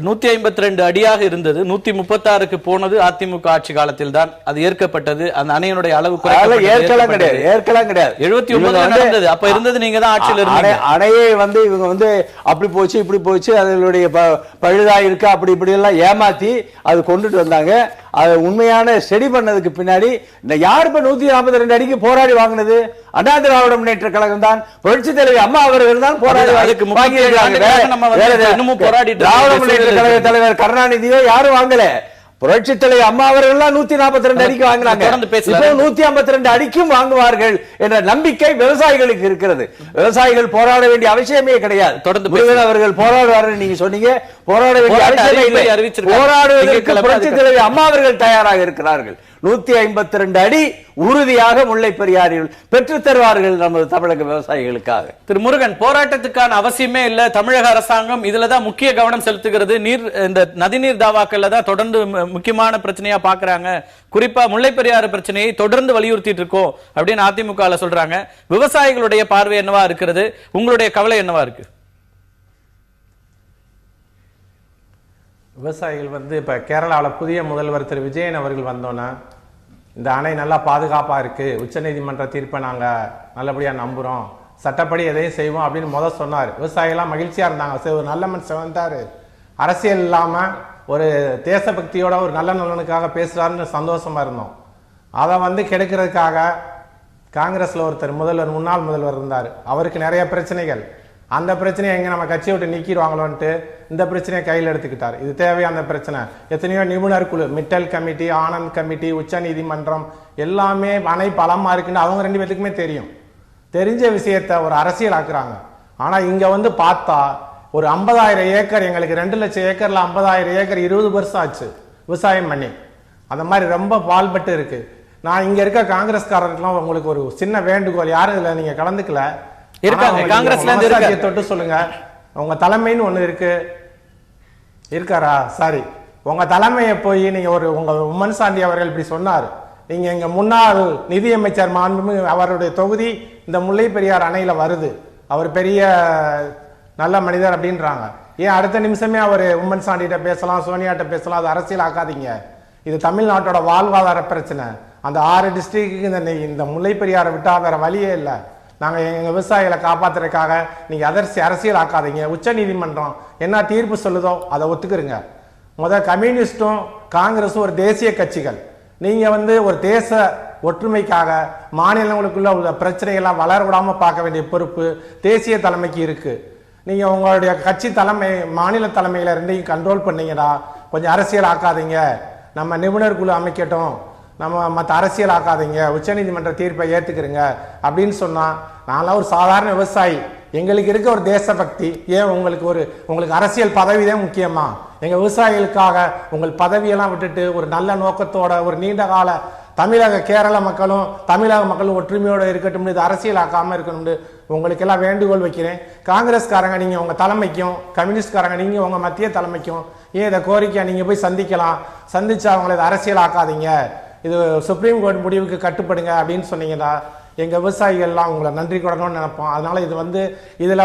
152 அடியாக இருந்தது 136க்கு போனது அதிமுக ஆட்சி காலத்தில் தான் அது ஏற்கப்பட்டது. அந்த அணையினுடைய அளவு ஏற்கலாம் கிடையாது. 79 நடந்தது. அப்ப இருந்தது நீங்க தான் ஆட்சியில் இருந்தீங்க. அணையை இவங்க அப்படி போச்சு இப்படி போச்சு, அதனுடைய பழுதா இருக்கு அப்படி இப்படி எல்லாம் ஏமாத்தி அது கொண்டுட்டு வந்தாங்க. அது உண்மையான ஸ்டடி பண்ணதுக்கு பின்னாடி யார் இப்ப 142 அடிக்கு போராடி வாங்கினது? அண்ணா திராவிட முன்னேற்ற கழகம் தான், புரட்சி தலைவி அம்மா அவர்கள் தான் போராடி வாங்கியிருக்காங்க. திராவிட முன்னேற்ற கழக தலைவர் கருணாநிதியோ யாரும் வாங்கல. புரட்சி தலைவி அம்மா அவர்கள் 142 அடிக்கு வாங்கினாங்க. 152 அடிக்கும் வாங்குவார்கள் என்ற நம்பிக்கை விவசாயிகளுக்கு இருக்கிறது. விவசாயிகள் போராட வேண்டிய அவசியமே கிடையாது. தொடர்ந்து அவர்கள் போராடுவார்கள் நீங்க சொன்னீங்க. போராட வேண்டிய அவசியமே இல்லை. போராடுவதற்கு புரட்சி தலைவி அம்மா அவர்கள் தயாராக இருக்கிறார்கள். 152 அடி உறுதியாக முல்லை பெரியாரில் பெற்று தருவார்கள் நமது தமிழக விவசாயிகளுக்காக. திரு முருகன், போராட்டத்துக்கான அவசியமே இல்ல, தமிழக அரசாங்கம் இதுலதான் முக்கிய கவனம் செலுத்துகிறது, இந்த நதிநீர் தாவாக்கள்ல தான் தொடர்ந்து முக்கியமான பிரச்சனையா பாக்குறாங்க, குறிப்பா முல்லை பெரியாறு பிரச்சனையை தொடர்ந்து வலியுறுத்திட்டு இருக்கோம் அப்படின்னு அதிமுக சொல்றாங்க. விவசாயிகளுடைய பார்வை என்னவா இருக்கிறது? உங்களுடைய கவலை என்னவா இருக்கு? விவசாயிகள் இப்போ கேரளாவில் புதிய முதல்வர் திரு விஜயன் அவர்கள் வந்தோன்னா இந்த அணை நல்லா பாதுகாப்பாக இருக்குது, உச்சநீதிமன்ற தீர்ப்பை நாங்கள் நல்லபடியாக நம்புகிறோம், சட்டப்படி எதையும் செய்வோம் அப்படின்னு சொன்னார். விவசாயிகள்லாம் மகிழ்ச்சியாக இருந்தாங்க. சரி, ஒரு நல்ல மனுஷன் வந்தார், அரசியல் இல்லாமல் ஒரு தேசபக்தியோட ஒரு நல்ல நலனுக்காக பேசுகிறாருன்னு சந்தோஷமாக இருந்தோம். அதை கெடுக்கிறதுக்காக காங்கிரஸில் ஒருத்தர் முன்னாள் முதல்வர் இருந்தார். அவருக்கு நிறைய பிரச்சனைகள். அந்த பிரச்சனையை எங்கே நம்ம கட்சியை விட்டு நீக்கிடுவாங்களோன்ட்டு இந்த பிரச்சனையை கையில் எடுத்துக்கிட்டார். இது தேவையான பிரச்சனை. எத்தனையோ நிபுணர் குழு, மிட்டல் கமிட்டி, ஆனந்த் கமிட்டி, உச்ச நீதிமன்றம் எல்லாமே அணை பலமாக இருக்குன்னு அவங்க 2 பேத்துக்குமே தெரியும். தெரிஞ்ச விஷயத்த ஒரு அரசியல் ஆக்குறாங்க. ஆனால் இங்கே பார்த்தா ஒரு 50,000 ஏக்கர், எங்களுக்கு 2 லட்சம் ஏக்கரில் 50,000 ஏக்கர் 20 வருஷம் ஆச்சு விவசாயம் பண்ணி. அந்த மாதிரி ரொம்ப பால்பட்டு இருக்கு. நான் இங்கே இருக்க காங்கிரஸ்காரர்களுக்கெல்லாம் உங்களுக்கு ஒரு சின்ன வேண்டுகோள், யாரும் இதில் நீங்கள் கலந்துக்கல இருக்காங்க, காங்கிரஸ்ல இருந்து தொட்டு சொல்லுங்க. உங்க தலைமைன்னு ஒண்ணு இருக்காரா? சாரி, உங்க தலைமையை போய் நீங்க உங்க உம்மன் சாண்டி அவர்கள் இப்படி சொன்னார். நீங்க எங்க முன்னாள் நிதியமைச்சர் மாண்புமிகு அவருடைய தொகுதி இந்த முல்லை பெரியார் அணையில வருது, அவர் பெரிய நல்ல மனிதர் அப்படின்றாங்க. ஏன் அடுத்த நிமிஷமே அவர் உம்மன் சாண்டிகிட்ட பேசலாம், சோனியாட்ட பேசலாம்? அது அரசியல் ஆக்காதீங்க. இது தமிழ்நாட்டோட வாழ்வாதார பிரச்சனை. அந்த 6 டிஸ்ட்ரிக்ட்டுக்கு இந்த முல்லை பெரியாரை விட்டா வேற வழியே இல்லை. நாங்கள் எங்கள் விவசாயிகளை காப்பாற்றுறதுக்காக நீங்கள் அரசியல் ஆக்காதீங்க. உச்ச நீதிமன்றம் என்ன தீர்ப்பு சொல்லுதோ அதை ஒத்துக்கிறங்க. கம்யூனிஸ்டும் காங்கிரஸும் ஒரு தேசிய கட்சிகள். நீங்கள் ஒரு தேச ஒற்றுமைக்காக மாநிலங்களுக்குள்ள உள்ள பிரச்சனைகள்லாம் வளர விடாமல் பார்க்க வேண்டிய பொறுப்பு தேசிய தலைமைக்கு இருக்கு. நீங்கள் உங்களுடைய கட்சி தலைமை, மாநில தலைமையில 2ஐயும் கண்ட்ரோல் பண்ணீங்கடா. கொஞ்சம் அரசியல் ஆக்காதீங்க, நம்ம நிபுணர் குழு அமைக்கட்டும், நம்ம மற்ற அரசியல் ஆக்காதீங்க, உச்சநீதிமன்ற தீர்ப்பை ஏற்றுக்கிறங்க அப்படின்னு சொன்னால், நான்லாம் ஒரு சாதாரண விவசாயி, எங்களுக்கு இருக்க ஒரு தேசபக்தி. ஏன் உங்களுக்கு அரசியல் பதவி தான் முக்கியமா? எங்கள் விவசாயிகளுக்காக உங்கள் பதவியெல்லாம் விட்டுட்டு ஒரு நல்ல நோக்கத்தோட ஒரு நீண்ட கால கேரள மக்களும் ஒற்றுமையோடு இருக்கட்டும், இது அரசியல் ஆக்காமல் இருக்கணும்னு உங்களுக்கெல்லாம் வேண்டுகோள் வைக்கிறேன். காங்கிரஸ்காரங்க நீங்கள் உங்கள் தலைமைக்கும், கம்யூனிஸ்ட்காரங்க நீங்கள் உங்கள் மத்திய தலைமைக்கும் ஏன் இதை கோரிக்கை நீங்கள் போய் சந்திச்சு அவங்கள இதை அரசியல் ஆக்காதீங்க, இது சுப்ரீம் கோர்ட் முடிவுக்கு கட்டுப்படுங்க அப்படின்னு சொன்னீங்கன்னா எங்கள் விவசாயிகள்லாம் உங்களை நன்றி கொள்ளணும்னு நினைப்போம். அதனால இதில்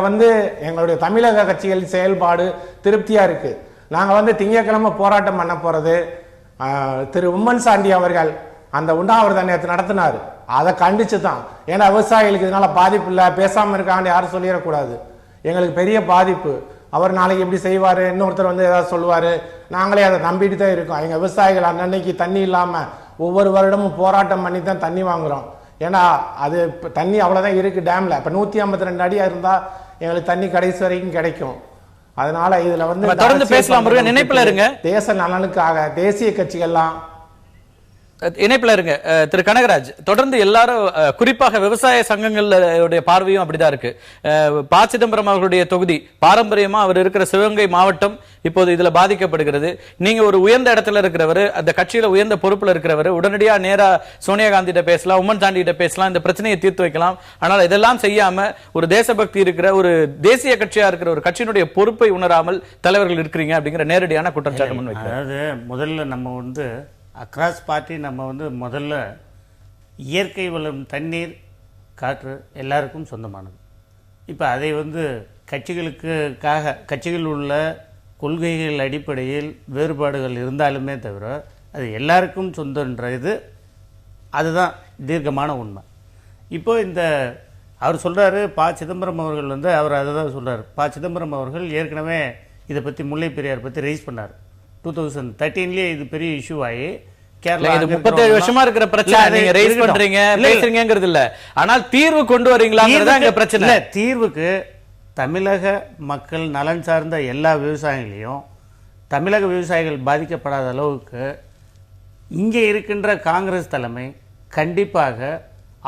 எங்களுடைய தமிழக கட்சிகளின் செயல்பாடு திருப்தியாக இருக்குது. நாங்கள் திங்கட்கிழமை போராட்டம் பண்ண போகிறது திரு உம்மன் சாண்டி அவர்கள் அந்த உண்ணாவிரத நேரத்தை நடத்தினார். அதை கண்டிச்சு தான், ஏன்னா விவசாயிகளுக்கு இதனால பாதிப்பு இல்லை, பேசாமல் இருக்கான்னு யாரும் சொல்லிடக்கூடாது. எங்களுக்கு பெரிய பாதிப்பு. அவர் நாளைக்கு எப்படி செய்வார், இன்னொருத்தர் வந்து ஏதாவது சொல்லுவார், நாங்களே அதை நம்பிட்டு தான் இருக்கோம். எங்கள் விவசாயிகள் அன்னன்னைக்கு தண்ணி இல்லாமல் ஒவ்வொரு வருடமும் போராட்டம் பண்ணி தான் தண்ணி வாங்குகிறோம். ஏன்னா அது தண்ணி அவ்வளோதான் இருக்குது டேமில். இப்போ 152 அடியாக இருந்தால் எங்களுக்கு தண்ணி கடைசி வரைக்கும் கிடைக்கும். அதனால இதுல வந்து தொடர்ந்து பேசலாம். நினைப்புல இருங்க. தேச நலனுக்காக தேசிய கட்சிகள்லாம் இணைப்புல இருங்க. திரு கனகராஜ், தொடர்ந்து எல்லாரும் குறிப்பாக விவசாய சங்கங்களுடைய பார்வையும் அப்படிதான் இருக்கு. ப. சிதம்பரம் அவர்களுடைய தொகுதி பாரம்பரியமா அவர் இருக்கிற சிவகங்கை மாவட்டம் இப்போது இதுல பாதிக்கப்படுகிறது. நீங்க ஒரு உயர்ந்த இடத்துல இருக்கிறவர், அந்த கட்சியில உயர்ந்த பொறுப்புல இருக்கிறவர், உடனடியா நேரா சோனியா காந்தி கிட்ட பேசலாம், உம்மன் சாண்டி கிட்ட பேசலாம், இந்த பிரச்சனையை தீர்த்து வைக்கலாம். ஆனால் இதெல்லாம் செய்யாம ஒரு தேசபக்தி இருக்கிற ஒரு தேசிய கட்சியா இருக்கிற ஒரு கட்சியினுடைய பொறுப்பை உணராமல் தலைவர்கள் இருக்கிறீங்க அப்படிங்கிற நேரடியான குற்றச்சாட்டு முன்வைக்கிறேன். அதாவது முதல்ல நம்ம வந்து அக்ராஸ் பார்ட்டி நம்ம வந்து முதல்ல இயற்கை வளம் தண்ணீர் காற்று எல்லாருக்கும் சொந்தமானது. இப்போ அதை வந்து கட்சிகள் உள்ள கொள்கைகள் அடிப்படையில் வேறுபாடுகள் இருந்தாலுமே தவிர அது எல்லாருக்கும் சொந்தன்ற அதுதான் தீர்க்கமான உண்மை. இப்போ இந்த அவர் சொல்கிறாரு, ப. சிதம்பரம் அவர்கள் வந்து அவர் அதை தான் சொல்கிறார். ப. சிதம்பரம் அவர்கள் ஏற்கனவே இதை பத்தி முல்லை பெரியார் பற்றி ரைஸ் பண்ணார். 2013 இது பெரிய இஷ்யூ ஆகி கேரளா 37 வருஷமா இருக்கிற பிரச்சனை நீங்க ரைஸ் பண்றீங்க பேசுறீங்கங்கிறது இல்ல, ஆனால் தீர்வு கொண்டு வரீங்களாங்கிறதா இங்க பிரச்சனை. தீர்வுக்கு தமிழக மக்கள் நலன் சார்ந்த எல்லா விவசாயிகளையும், தமிழக விவசாயிகள் பாதிக்கப்படாத அளவுக்கு இங்கே இருக்கின்ற காங்கிரஸ் தலைமை கண்டிப்பாக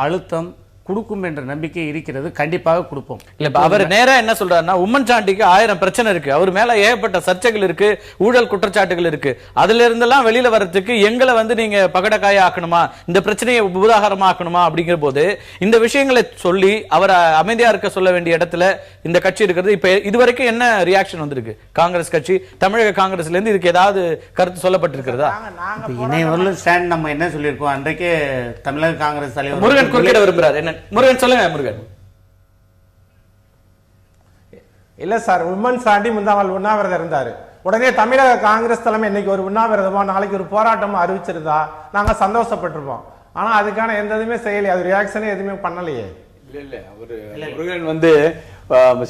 அழுத்தம் கொடுக்கும் என்ற நம்பிக்கை இருக்கிறது. கண்டிப்பாக கொடுப்போம். இல்ல அவர் நேரா என்ன சொல்றாருன்னா, உம்மன் சாண்டிக்கு 1000 பிரச்சனை இருக்கு, அவர் மேல ஏகப்பட்ட சர்ச்சைகள் இருக்கு, ஊழல் குற்றச்சாட்டுகள் இருக்கு, அதுல இருந்தெல்லாம் வெளியில வர்றதுக்கு எங்களை வந்து நீங்க பகடக்காய ஆக்கணுமா, இந்த பிரச்சனையை உதாகரமா ஆக்கணுமா அப்படிங்கிற போது இந்த விஷயங்களை சொல்லி அவர் அமைதியா இருக்க சொல்ல வேண்டிய இடத்துல இந்த கட்சி இருக்கிறது. இப்ப இதுவரைக்கும் என்ன ரியாக்ஷன் வந்திருக்கு காங்கிரஸ் கட்சி, தமிழக காங்கிரஸ்ல இருந்து இதுக்கு ஏதாவது கருத்து சொல்லப்பட்டிருக்கிறதா? இணையவர்கள் ஸ்டாண்ட் நம்ம என்ன சொல்லியிருக்கோம், அன்றைக்கு தமிழக காங்கிரஸ் தலைவர் முருகன் குறுக்கிட விரும்புறாரு. என்ன முருகன் சொல்லுங்க. முருகன் இல்ல சார், உம்மன் சாண்டி முந்தாமல் உண்ணாவிரதம் இருந்தாரு. உடனே தமிழக காங்கிரஸ் தலைமை இன்னைக்கு ஒரு உண்ணாவிரதமா நாளைக்கு ஒரு போராட்டமா அறிவிச்சிருந்தா நாங்க சந்தோஷப்பட்டிருப்போம். ஆனா அதுக்கான எந்த இதுவுமே செய்யலையே, அது ரியாக்ஷனே எதுவுமே பண்ணலையே. இல்ல அவரு முருகன் வந்து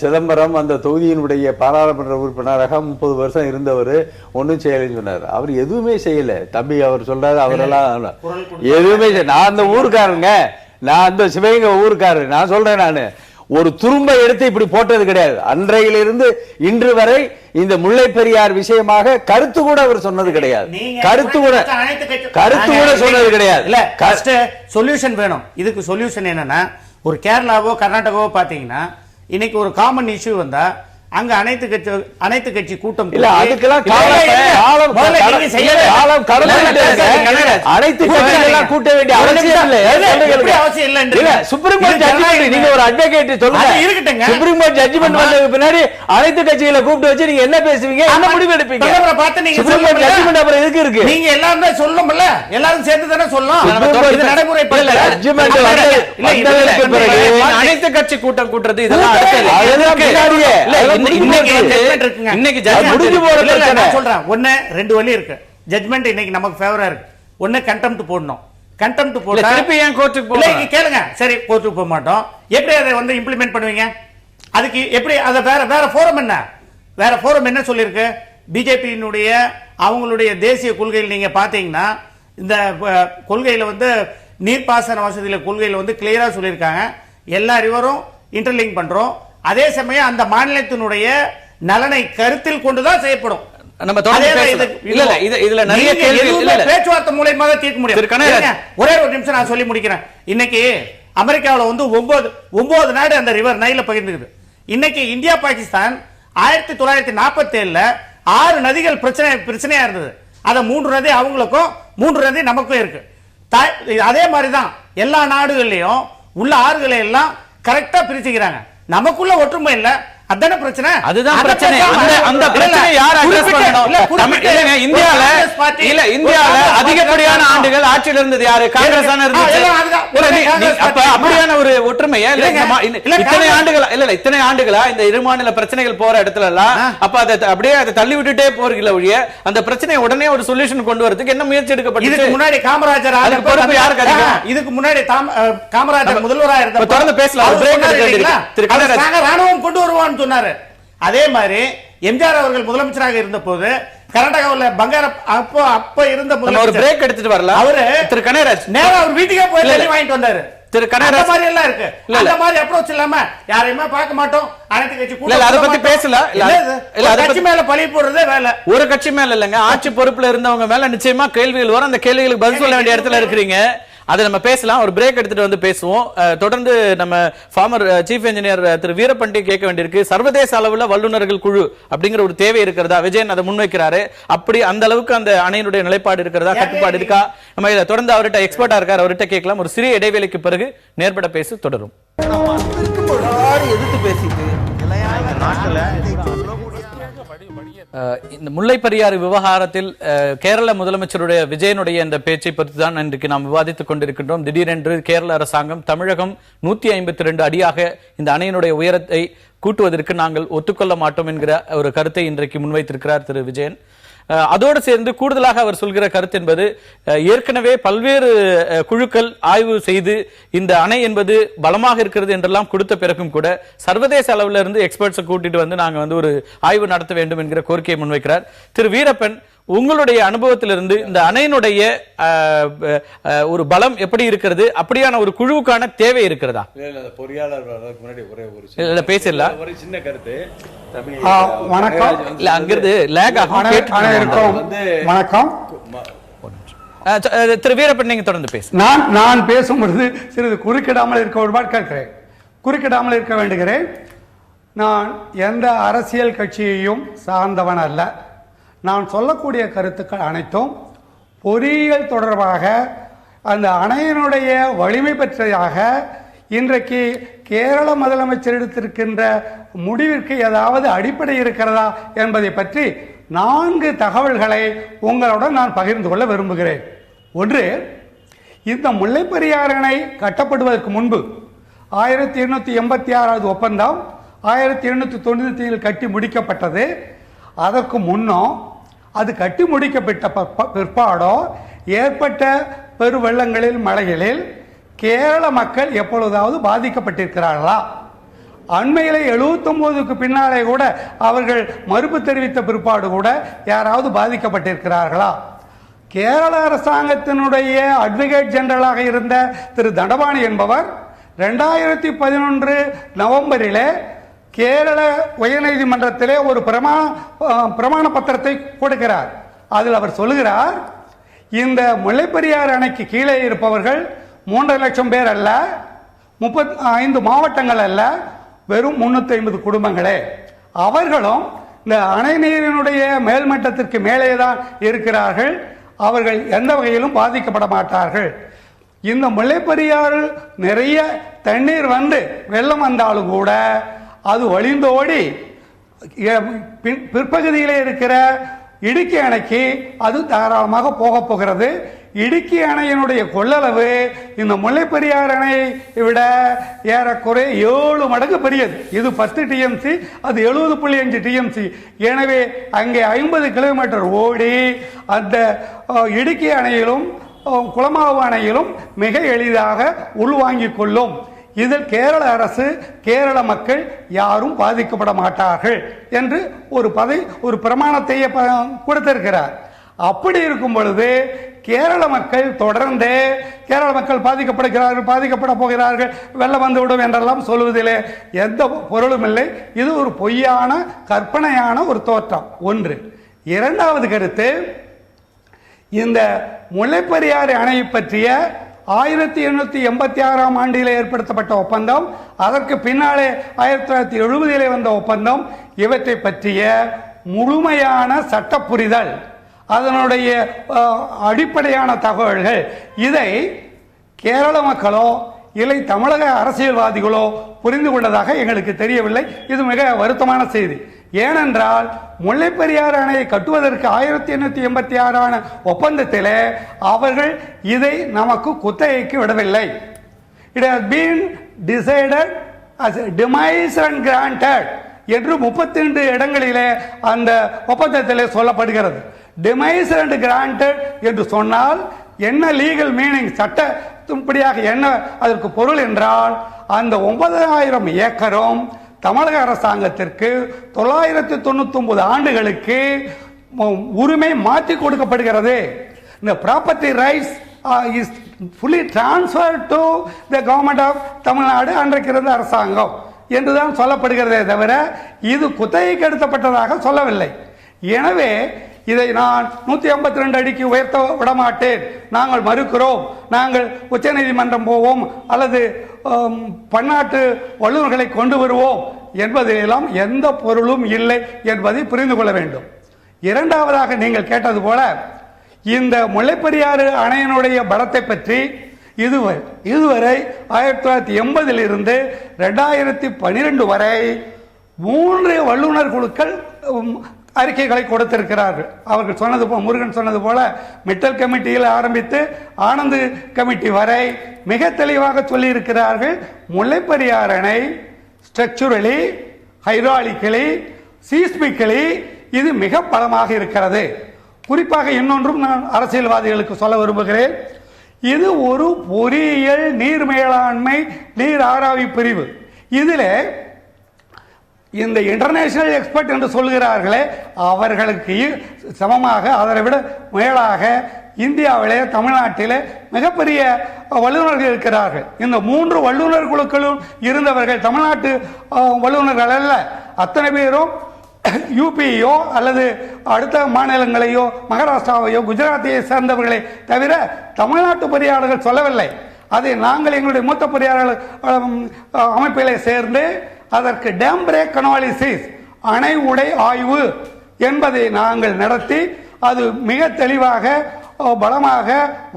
சிதம்பரம் அந்த தொகுதியினுடைய பாராளுமன்ற உறுப்பினராக 30 வருஷம் இருந்தவர், ஒன்றும் செய்யலைன்னு சொன்னார். அவர் எதுவுமே செய்யல. தம்பி அவர் சொல்றாரு, அவரெல்லாம் எதுவுமே நான் அந்த ஊருக்காரங்க, நான் அந்த சிவகங்கை ஊருக்காரர், நான் சொல்றேன், நான் ஒரு துரும்ப எடுத்து இப்படி போட்டது கிடையாது. அன்றையிலிருந்து இன்று வரை இந்த முல்லை பெரியார் விஷயமாக கருத்து கூட அவர் சொன்னது கிடையாது. கருத்து கூட சொன்னது கிடையாது. இல்ல ஃபர்ஸ்ட் சொல்யூஷன் வேணும். இதுக்கு சொல்யூஷன் என்னன்னா, ஒரு கேரளாவோ கர்நாடகாவோ பாத்தீங்கன்னா இன்னைக்கு ஒரு காமன் இஷ்யூ வந்தா அங்க அனைத்து கட்சி கூட்டம் இல்ல, அதுக்கெல்லாம் அனைத்து கட்சிகளெல்லாம் கூட்ட வேண்டிய அவசியம் இல்ல. சுப்ரீம் கோர்ட் ஜட்ஜ்மென்ட் நீங்க ஒரு அட்வொகேட் சொல்லுங்க, இருக்கட்டும். சுப்ரீம் கோர்ட் ஜட்ஜ்மென்ட் வந்ததுக்கு பின்னாடி அனைத்து கட்சிகளை கூப்பிட்டு வச்சு நீங்க என்ன பேசுவீங்க, என்ன முடிவு எடுப்பீங்க? சுப்ரீம் கோர்ட் ஜட்ஜ்மென்ட் அப்புறம் எதுக்கு இருக்கு? நீங்க எல்லாரும் தான் சொல்லணும்ல, எல்லாரும் சேர்ந்து தானே சொல்லணும். இது நடைமுறைப்படுத்தல. ஜட்ஜ்மென்ட் வந்ததற்கு பிறகு அனைத்து கட்சி கூட்டம் கூட்டுறது இதெல்லாம் இன்னைக்கு முடிஞ்சு போற பிரச்சனை. சொல்றேன், ஒண்ணு ரெண்டு வழி இருக்கு. ஜட்ஜ்மென்ட் இன்னைக்கு நமக்கு ஃபேவரா இருக்கு. ஒண்ணு கண்டெம்ட் போடணும். கண்டெம்ட் போட்டா திருப்பி ஏன் கோர்ட்டுக்கு போறீங்க? கேளுங்க. சரி, கோர்ட்டுக்கு போக மாட்டோம். எப்படி அதை வந்து இம்ப்ளிமெண்ட் பண்ணுவீங்க? அதுக்கு எப்படி அத வேற ஃபோரம் என்ன? வேற ஃபோரம் என்ன சொல்லிருக்கு? பிஜேபியினுடைய அவங்களுடைய தேசிய கொள்கையில் நீங்க பாத்தீங்கன்னா இந்த கொள்கையில வந்து நீர்ப்பாசன வசதியில கொள்கையில வந்து கிளியரா சொல்லியிருக்காங்க, எல்லா ரிவரும் இன்டர்லிங்க் பண்றோம். அதே சமயம் அந்த மாநிலத்தினுடைய நலனை கருத்தில் கொண்டுதான் செய்யப்படும். நம்ம தொடர்ந்து இதுல நிறைய கேள்விகள் பேச்சுவார்த்தை மூலமா தான் தீர்க்க முடியும். ஒரே ஒரு நிமிஷம் நான் சொல்லி முடிக்கிறேன். இன்னைக்கு அமெரிக்காவில் வந்து 9 நாடு அந்த ரிவர் நைல பகிர்ந்துக்குது. இன்னைக்கு இந்தியா பாகிஸ்தான் 1947ல 6 நதிகள் பிரச்சனையா இருந்தது. அத 3 நதி அவங்களுக்கும் 3 நதி நமக்கும் இருக்கு. அதே மாதிரிதான் எல்லா நாடுகள்லயும் உள்ள ஆறுகளை எல்லாம் கரெக்டா பிரிச்சுக்கிறாங்க. நமக்குள்ள ஒற்றுமை இல்ல, அதான பிரச்சனை. அதுதான் பிரச்சனை. அந்த பிரச்சனை யார் அட்ரஸ் பண்ணணும்? இந்தியால அதிகப்படியான ஆண்டுகள் ஆட்சியில் இருந்தது யாரு? காங்கிரஸ் தான இருந்துச்சு. அப்ப அப்படியான ஒரு ஒற்றுமையா இல்ல இத்தனை ஆண்டுகளா இத்தனை ஆண்டுகளா இந்த இரு மாநில பிரச்சனைகள் போற இடத்துல எல்லாம் அப்ப அதை அப்படியே அதை தள்ளி விட்டுட்டே போறீங்களா ஒழிய அந்த பிரச்சனையை உடனே ஒரு சொல்யூஷன் கொண்டு வரதுக்கு என்ன முயற்சி எடுக்கப்பட்டது? இதுக்கு முன்னாடி காமராஜர் பொறுப்பு யாருக்கு அதிகம்? இதுக்கு முன்னாடி காமராஜர் முதல்வரா இருந்த தொடர்ந்து பேசலாம். ராணுவம் கொண்டு வருவான்னு சொன்னாரு. அதே மாதிரி எம்ஜிஆர் அவர்கள் முதலமைச்சராக இருந்த போது கர்நாடகாவுல பங்கார அப்ப இருந்த ஒரு பிரேக் எடுத்துட்டு வரலாம். அவரு திரு கனகராஜ் நேரா அவர் வீட்டுக்கே போய் தண்ணி வாங்கிட்டு வந்தாரு. திரு கனகராஜ் மாதிரி எல்லாம் இருக்கு. அந்த மாதிரி அப்ரோச் இல்லாம யாரையுமே பார்க்க மாட்டோம். அனைத்து கட்சி இல்ல அத பத்தி பேசல. இல்ல அத கட்சி மேல பழி போடுறதே வேலை. ஒரு கட்சி மேல இல்லங்க, ஆட்சி பொறுப்புல இருந்தவங்க மேல நிச்சயமா கேள்விகள் வரும். அந்த கேள்விகளுக்கு பதில் சொல்ல வேண்டிய இடத்துல இருக்கிறீங்க. அதை நம்ம பேசலாம். ஒரு பிரேக் எடுத்துட்டு வந்து பேசுவோம். தொடர்ந்து நம்ம ஃபார்மர் சீஃப் இன்ஜினியர் திரு வீரப்பண்டி கேட்க வேண்டியிருக்கு. சர்வதேச அளவுல வல்லுநர்கள் குழு அப்படிங்கிற ஒரு தேவை இருக்கிறதா? விஜயன் அதை முன்வைக்கிறாரு. அப்படி அந்த அளவுக்கு அந்த அணையினுடைய நிலைப்பாடு இருக்கிறதா, கட்டுப்பாடு இருக்கா? நம்ம இதை தொடர்ந்து அவர்கிட்ட எக்ஸ்பர்ட்டா இருக்காரு, அவர்கிட்ட கேட்கலாம். ஒரு சிறிய இடைவேளைக்கு பிறகு நேர்பட பேசு தொடரும். எதிர்த்து பேசிட்டு இந்த முல்லை பெரியாறு விவகாரத்தில் கேரள முதலமைச்சருடைய விஜயனுடைய இந்த பேச்சை பற்றி தான் இன்றைக்கு நாம் விவாதித்துக் கொண்டிருக்கின்றோம். திடீரென்று கேரள அரசாங்கம் தமிழகம் 152 அடியாக இந்த அணையினுடைய உயரத்தை கூட்டுவதற்கு நாங்கள் ஒத்துக்கொள்ள மாட்டோம் என்கிற ஒரு கருத்தை இன்றைக்கு முன்வைத்திருக்கிறார் திரு விஜயன். அதோடு சேர்ந்து கூடுதலாக அவர் சொல்கிற கருத்து என்பது, ஏற்கனவே பல்வேறு குழுக்கள் ஆய்வு செய்து இந்த அணை என்பது பலமாக இருக்கிறது என்றெல்லாம் கொடுத்த பிறகும் கூட சர்வதேச அளவில் இருந்து எக்ஸ்பர்ட்ஸை கூட்டிட்டு வந்து நாங்க ஒரு ஆய்வு நடத்த வேண்டும் என்கிற கோரிக்கையை முன்வைக்கிறார். திரு வீரப்பன், உங்களுடைய அனுபவத்திலிருந்து இந்த அணையினுடைய ஒரு பலம் எப்படி இருக்கிறது? அப்படியான ஒரு குழுவுக்கான தேவை இருக்கிறதா? பொறியாளர் முன்னாடி பேசலாம். ஒரு சின்ன கருத்து. வணக்கம். இல்ல அங்கிருந்து லேக் வணக்கம். திரு வீரப்பன், நீங்க தொடர்ந்து பேச. நான் பேசும்பொழுது சிறிது குறுக்கிடாமல் இருக்க ஒருபாடு கேட்கிறேன். குறுக்கிடாமல் இருக்க வேண்டுகிறேன். நான் எந்த அரசியல் கட்சியையும் சார்ந்தவன் அல்ல. நான் சொல்லக்கூடிய கருத்துக்கள் அனைத்தும் பொறியியல் தொடர்பாக அந்த அணையினுடைய வலிமை பெற்றதாக இன்றைக்கு கேரள முதலமைச்சர் எடுத்திருக்கின்ற முடிவிற்கு ஏதாவது அடிப்படை இருக்கிறதா என்பதை பற்றி 4 தகவல்களை உங்களுடன் நான் பகிர்ந்து கொள்ள விரும்புகிறேன். ஒன்று, இந்த முல்லைப்பெரியாறு அணை கட்டப்படுவதற்கு முன்பு 1886 ஒப்பந்தம் 1897 கட்டி முடிக்கப்பட்டது. அதற்கு முன்னும் அது கட்டி முடிக்கப்பட்ட பிற்பாடோ ஏற்பட்ட பெருவெள்ளங்களில் மழைகளில் கேரள மக்கள் எப்பொழுதாவது பாதிக்கப்பட்டிருக்கிறார்களா? அண்மையில 79க்கு பின்னாலே கூட அவர்கள் மறுப்பு தெரிவித்த பிற்பாடு கூட யாராவது பாதிக்கப்பட்டிருக்கிறார்களா? கேரள அரசாங்கத்தினுடைய அட்வொகேட் ஜெனரலாக இருந்த திரு தண்டபாணி என்பவர் 2011 நவம்பரிலே கேரள உயர்நீதிமன்றத்திலே ஒரு பிரமாண பத்திரத்தை கொடுக்கிறார். அதில் அவர் சொல்லுகிறார், இந்த முல்லைப்பெரியாறு அணைக்கு கீழே இருப்பவர்கள் 3 லட்சம் பேர் அல்ல, 35 மாவட்டங்கள் அல்ல, வெறும் 350 குடும்பங்களே. அவர்களும் இந்த அணை நீரினுடைய மேல்மட்டத்திற்கு மேலேதான் இருக்கிறார்கள். அவர்கள் எந்த வகையிலும் பாதிக்கப்பட மாட்டார்கள். இந்த முல்லைப்பெரியாறு நிறைய தண்ணீர் வந்து வெள்ளம் வந்தாலும் கூட அது வழிந்தோடி பிற்பகுதியிலே இருக்கிற இடுக்கி அணைக்கு அது தாராளமாக போகிறது. இடுக்கி அணையினுடைய கொள்ளளவு இந்த முல்லைப்பெரியாறு அணையை விட ஏறக்குறைய 7 மடங்கு பெரியது. இது 10 டிஎம்சி, அது 70.5 டிஎம்சி. எனவே அங்கே 50 கிலோமீட்டர் ஓடி அந்த இடுக்கி அணையிலும் குளமாவு அணையிலும் மிக எளிதாக உள்வாங்கிக் கொள்ளும். இதில் கேரள அரசு, கேரள மக்கள் யாரும் பாதிக்கப்பட மாட்டார்கள் என்று ஒரு பிரமாணத்தை கொடுத்திருக்கிறார். அப்படி இருக்கும் பொழுது கேரள மக்கள் தொடர்ந்து கேரள மக்கள் பாதிக்கப்பட போகிறார்கள், வெள்ளம் வந்துவிடும் என்றெல்லாம் சொல்வதிலே எந்த பொருளும் இல்லை. இது ஒரு பொய்யான கற்பனையான ஒரு தோற்றம். ஒன்று. இரண்டாவது கருத்து, இந்த முல்லைப்பெரியாறு அணை பற்றிய 1886 ஆண்டிலே ஏற்படுத்தப்பட்ட ஒப்பந்தம், அதற்கு பின்னாலே 1970 வந்த ஒப்பந்தம், இவற்றை பற்றிய முழுமையான சட்ட புரிதல், அதனுடைய அடிப்படையான தகவல்கள் இதை கேரள மக்களோ இல்லை தமிழக அரசியல்வாதிகளோ புரிந்து கொண்டதாக எங்களுக்கு தெரியவில்லை. இது மிக வருத்தமான செய்தி. ஏனென்றால் முல்லைப்பெரியாறு அணையை கட்டுவதற்கு 1886 ஒப்பந்தத்திலே அவர்கள் இதை நமக்கு குத்தகைக்கு விடவில்லை. It has been decided as demise and granted என்று 32 இடங்களிலே அந்த ஒப்பந்தத்திலே சொல்லப்படுகிறது. demise and granted என்று சொன்னால் என்ன லீகல் மீனிங், சட்டப்படியாக என்ன அதற்கு பொருள் என்றால், அந்த 9000 ஏக்கரும் தமிழக அரசாங்கத்திற்கு 999 ஆண்டுகளுக்கு உரிமை மாற்றி கொடுக்கப்படுகிறது. இந்த property rights is fully transferred to the government of Tamil Nadu, அன்றைக்கு இருந்த அரசாங்கம் என்றுதான் சொல்லப்படுகிறதே தவிர இது குத்தகைக்கு எடுத்தப்பட்டதாக சொல்லவில்லை. எனவே இதை நான் 152 அடிக்கு உயர்த்த விடமாட்டேன், நாங்கள் மறுக்கிறோம், நாங்கள் உச்சநீதிமன்றம் போவோம் அல்லது பன்னாட்டு வல்லுநர்களை கொண்டு வருவோம் என்பதிலெல்லாம் எந்த பொருளும் இல்லை என்பதை புரிந்து கொள்ள வேண்டும். இரண்டாவதாக நீங்கள் கேட்டது போல இந்த முல்லைப்பெரியாறு அணையினுடைய பலத்தை பற்றி இதுவரை 1980 இருந்து 2012 வரை 3 வல்லுநர் குழுக்கள் அறிக்கைகளை கொடுத்திருக்கிறார்கள். அவர்கள் சொன்னது போல, முருகன் சொன்னது போல மிட்டல் கமிட்டியில் ஆரம்பித்து ஆனந்த் கமிட்டி வரை மிக தெளிவாக சொல்லி இருக்கிறார்கள். முல்லைப்பெரியாறு அணை ஸ்ட்ரக்சரலி, ஹைட்ராலிக்கலி, சீஸ்மிக்கலி இது மிக பலமாக இருக்கிறது. குறிப்பாக இன்னொன்றும் நான் அரசியல்வாதிகளுக்கு சொல்ல விரும்புகிறேன். இது ஒரு பொறியியல் நீர் மேலாண்மை நீர் ஆராய்ச்சி பிரிவு. இதில் இந்த இன்டர்நேஷனல் எக்ஸ்பர்ட் என்று சொல்கிறார்களே, அவர்களுக்கு சமமாக அதை விட மேலாக இந்தியாவிலே தமிழ்நாட்டிலே மிகப்பெரிய வல்லுநர்கள் இருக்கிறார்கள். இந்த 3 வல்லுநர் குழுக்களும் இருந்தவர்கள் தமிழ்நாட்டு வல்லுநர்கள் அல்ல, அத்தனை பேரும் யூபியோ அல்லது அடுத்த மாநிலங்களையோ மகாராஷ்டிராவையோ குஜராத்தையோ சேர்ந்தவர்களை தவிர தமிழ்நாட்டு பொறியாளர்கள் சொல்லவில்லை. அதை நாங்கள் எங்களுடைய மூத்த பொறியாளர்கள் அமைப்பிலே சேர்ந்து அதற்கு டேம் பிரேக் அனாலிசிஸ், அணை உடை ஆய்வு என்பதை நாங்கள் நடத்தி அது மிக தெளிவாக பலமாக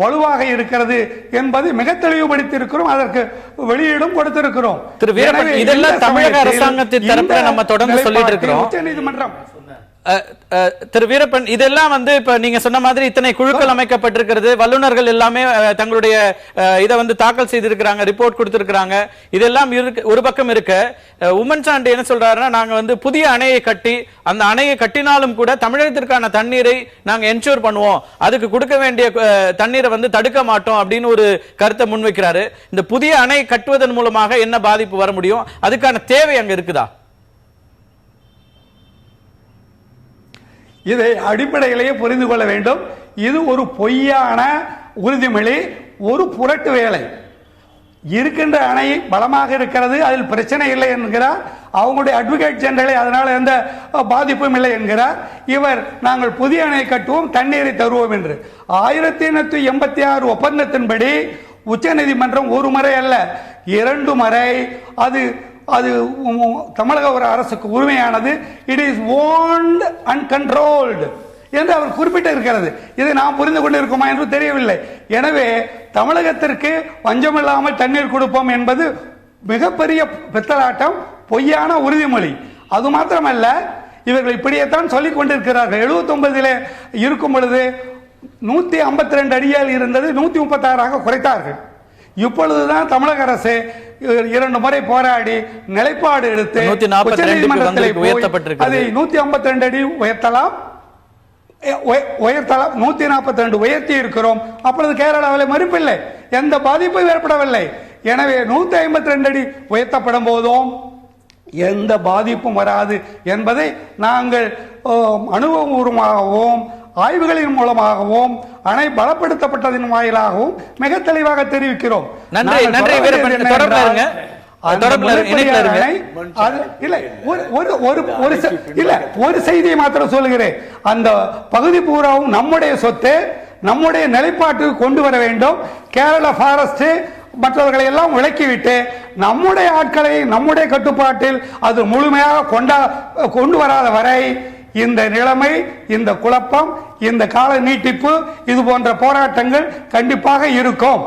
வலுவாக இருக்கிறது என்பதை மிக தெளிவுபடுத்தியிருக்கிறோம். அதற்கு வெளியீடும் கொடுத்திருக்கிறோம். திரு வீரப்பன், இதெல்லாம் தமிழக அரசாங்கத்தின் தரப்புல நம்ம தொடர்ந்து சொல்லிட்டு இருக்கிறோம். உச்சநீதிமன்றம் திரு வீரப்பன், இதெல்லாம் இப்ப நீங்க சொன்ன மாதிரி இத்தனை குழுக்கள் அமைக்கப்பட்டிருக்கிறது, வல்லுநர்கள் எல்லாமே தங்களுடைய இதை தாக்கல் செய்திருக்கிறாங்க, ரிப்போர்ட் கொடுத்திருக்கிறாங்க. இதெல்லாம் ஒரு பக்கம் இருக்க, உமன் சாண்டி என்ன சொல்றாருன்னா, நாங்க புதிய அணையை கட்டி அந்த அணையை கட்டினாலும் கூட தமிழகத்திற்கான தண்ணீரை நாங்க என்ஷூர் பண்ணுவோம், அதுக்கு கொடுக்க வேண்டிய தண்ணீரை தடுக்க மாட்டோம் அப்படின்னு ஒரு கருத்தை முன்வைக்கிறாரு. இந்த புதிய அணை கட்டுவதன் மூலமாக என்ன பாதிப்பு வர முடியும், அதுக்கான தேவை அங்க இருக்குதா? இதை அடிப்படையிலேயே புரிந்து கொள்ள வேண்டும். இது ஒரு பொய்யான உறுதிமொழி, ஒரு புரட்டு வேலை. இருக்கின்ற அணை பலமாக இருக்கிறது, அதில் பிரச்சனை இல்லை என்கிறார். அவங்களுடைய அட்வொகேட் ஜெனரலை அதனால் எந்த பாதிப்பும் இல்லை என்கிறார். இவர் நாங்கள் புதிய அணை கட்டுவோம், தண்ணீரை தருவோம் என்று 1886 ஒப்பந்தத்தின்படி உச்சநீதிமன்றம் ஒரு முறை அல்ல 2 முறை அது தமிழக ஒரு அரசுக்கு உரிமையானது, it is owned and controlled என்று அவர் குறிப்பிட்டு இருக்கிறது. இதை நாம் புரிந்து கொண்டிருக்கோமா என்று தெரியவில்லை. எனவே தமிழகத்திற்கு வஞ்சமில்லாமல் தண்ணீர் கொடுப்போம் என்பது மிகப்பெரிய பித்தலாட்டம், பொய்யான உறுதிமொழி. அது மாத்திரமல்ல, இவர்கள் இப்படியேத்தான் சொல்லிக் கொண்டிருக்கிறார்கள். 79 இருக்கும் பொழுது 152 அடியால் இருந்தது 136 குறைத்தார்கள். இப்பொழுதுதான் தமிழக அரசு 2 முறை போராடி நிலைப்பாடு எடுத்து அதை 152 அடி உயர்த்தலாம் 142 உயர்த்தி இருக்கிறோம். அப்பொழுது கேரளாவில் மறுப்பில்லை, எந்த பாதிப்பும் ஏற்படவில்லை. எனவே 152 அடி உயர்த்தப்படும் போதும் எந்த பாதிப்பும் வராது என்பதை நாங்கள் அனுபவபூர்வமாகவும் ஆய்வுகளின் மூலமாகவும் அணை பலப்படுத்தப்பட்டதன் வாயிலாகவும் மிக தெளிவாக தெரிவிக்கிறோம். ஒரு செய்தியை மாத்திரம் சொல்லுகிறேன். அந்த பகுதி பூராவும் நம்முடைய சொத்து, நம்முடைய நிலைப்பாட்டுக்கு கொண்டு வர வேண்டும். கேரள ஃபாரஸ்ட் மற்றவர்களை எல்லாம் விலக்கிவிட்டு நம்முடைய ஆட்களை நம்முடைய கட்டுப்பாட்டில் அது முழுமையாக கொண்டு வராத வரை இந்த நிலைமை, இந்த குழப்பம், இந்த கால நீட்டிப்பு, இது போன்ற போராட்டங்கள் கண்டிப்பாக இருக்கும்.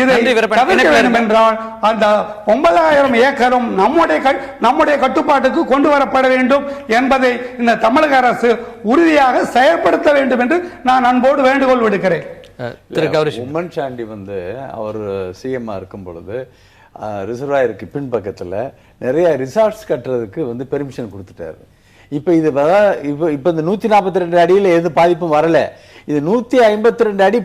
இதை தவிர்க்க வேண்டும் என்றால் அந்த 9000 ஏக்கரும் நம்முடைய கட்டுப்பாட்டுக்கு கொண்டு வரப்பட வேண்டும் என்பதை இந்த தமிழக அரசு உறுதியாக செயல்படுத்த வேண்டும் என்று நான் அன்போடு வேண்டுகோள் விடுக்கிறேன். திரு கௌரி உம்மன் சாண்டி வந்து அவர் சிஎம்மா இருக்கும் பொழுது ரிசர்வாயருக்கு பின்பக்கத்துல நிறைய ரிசார்ட்ஸ் கட்டுறதுக்கு வந்து பெர்மிஷன் கொடுத்துட்டாரு. இப்ப இது இப்ப இந்த 142 அடியில எது பாதிப்பும் வரல. இது 152 அடி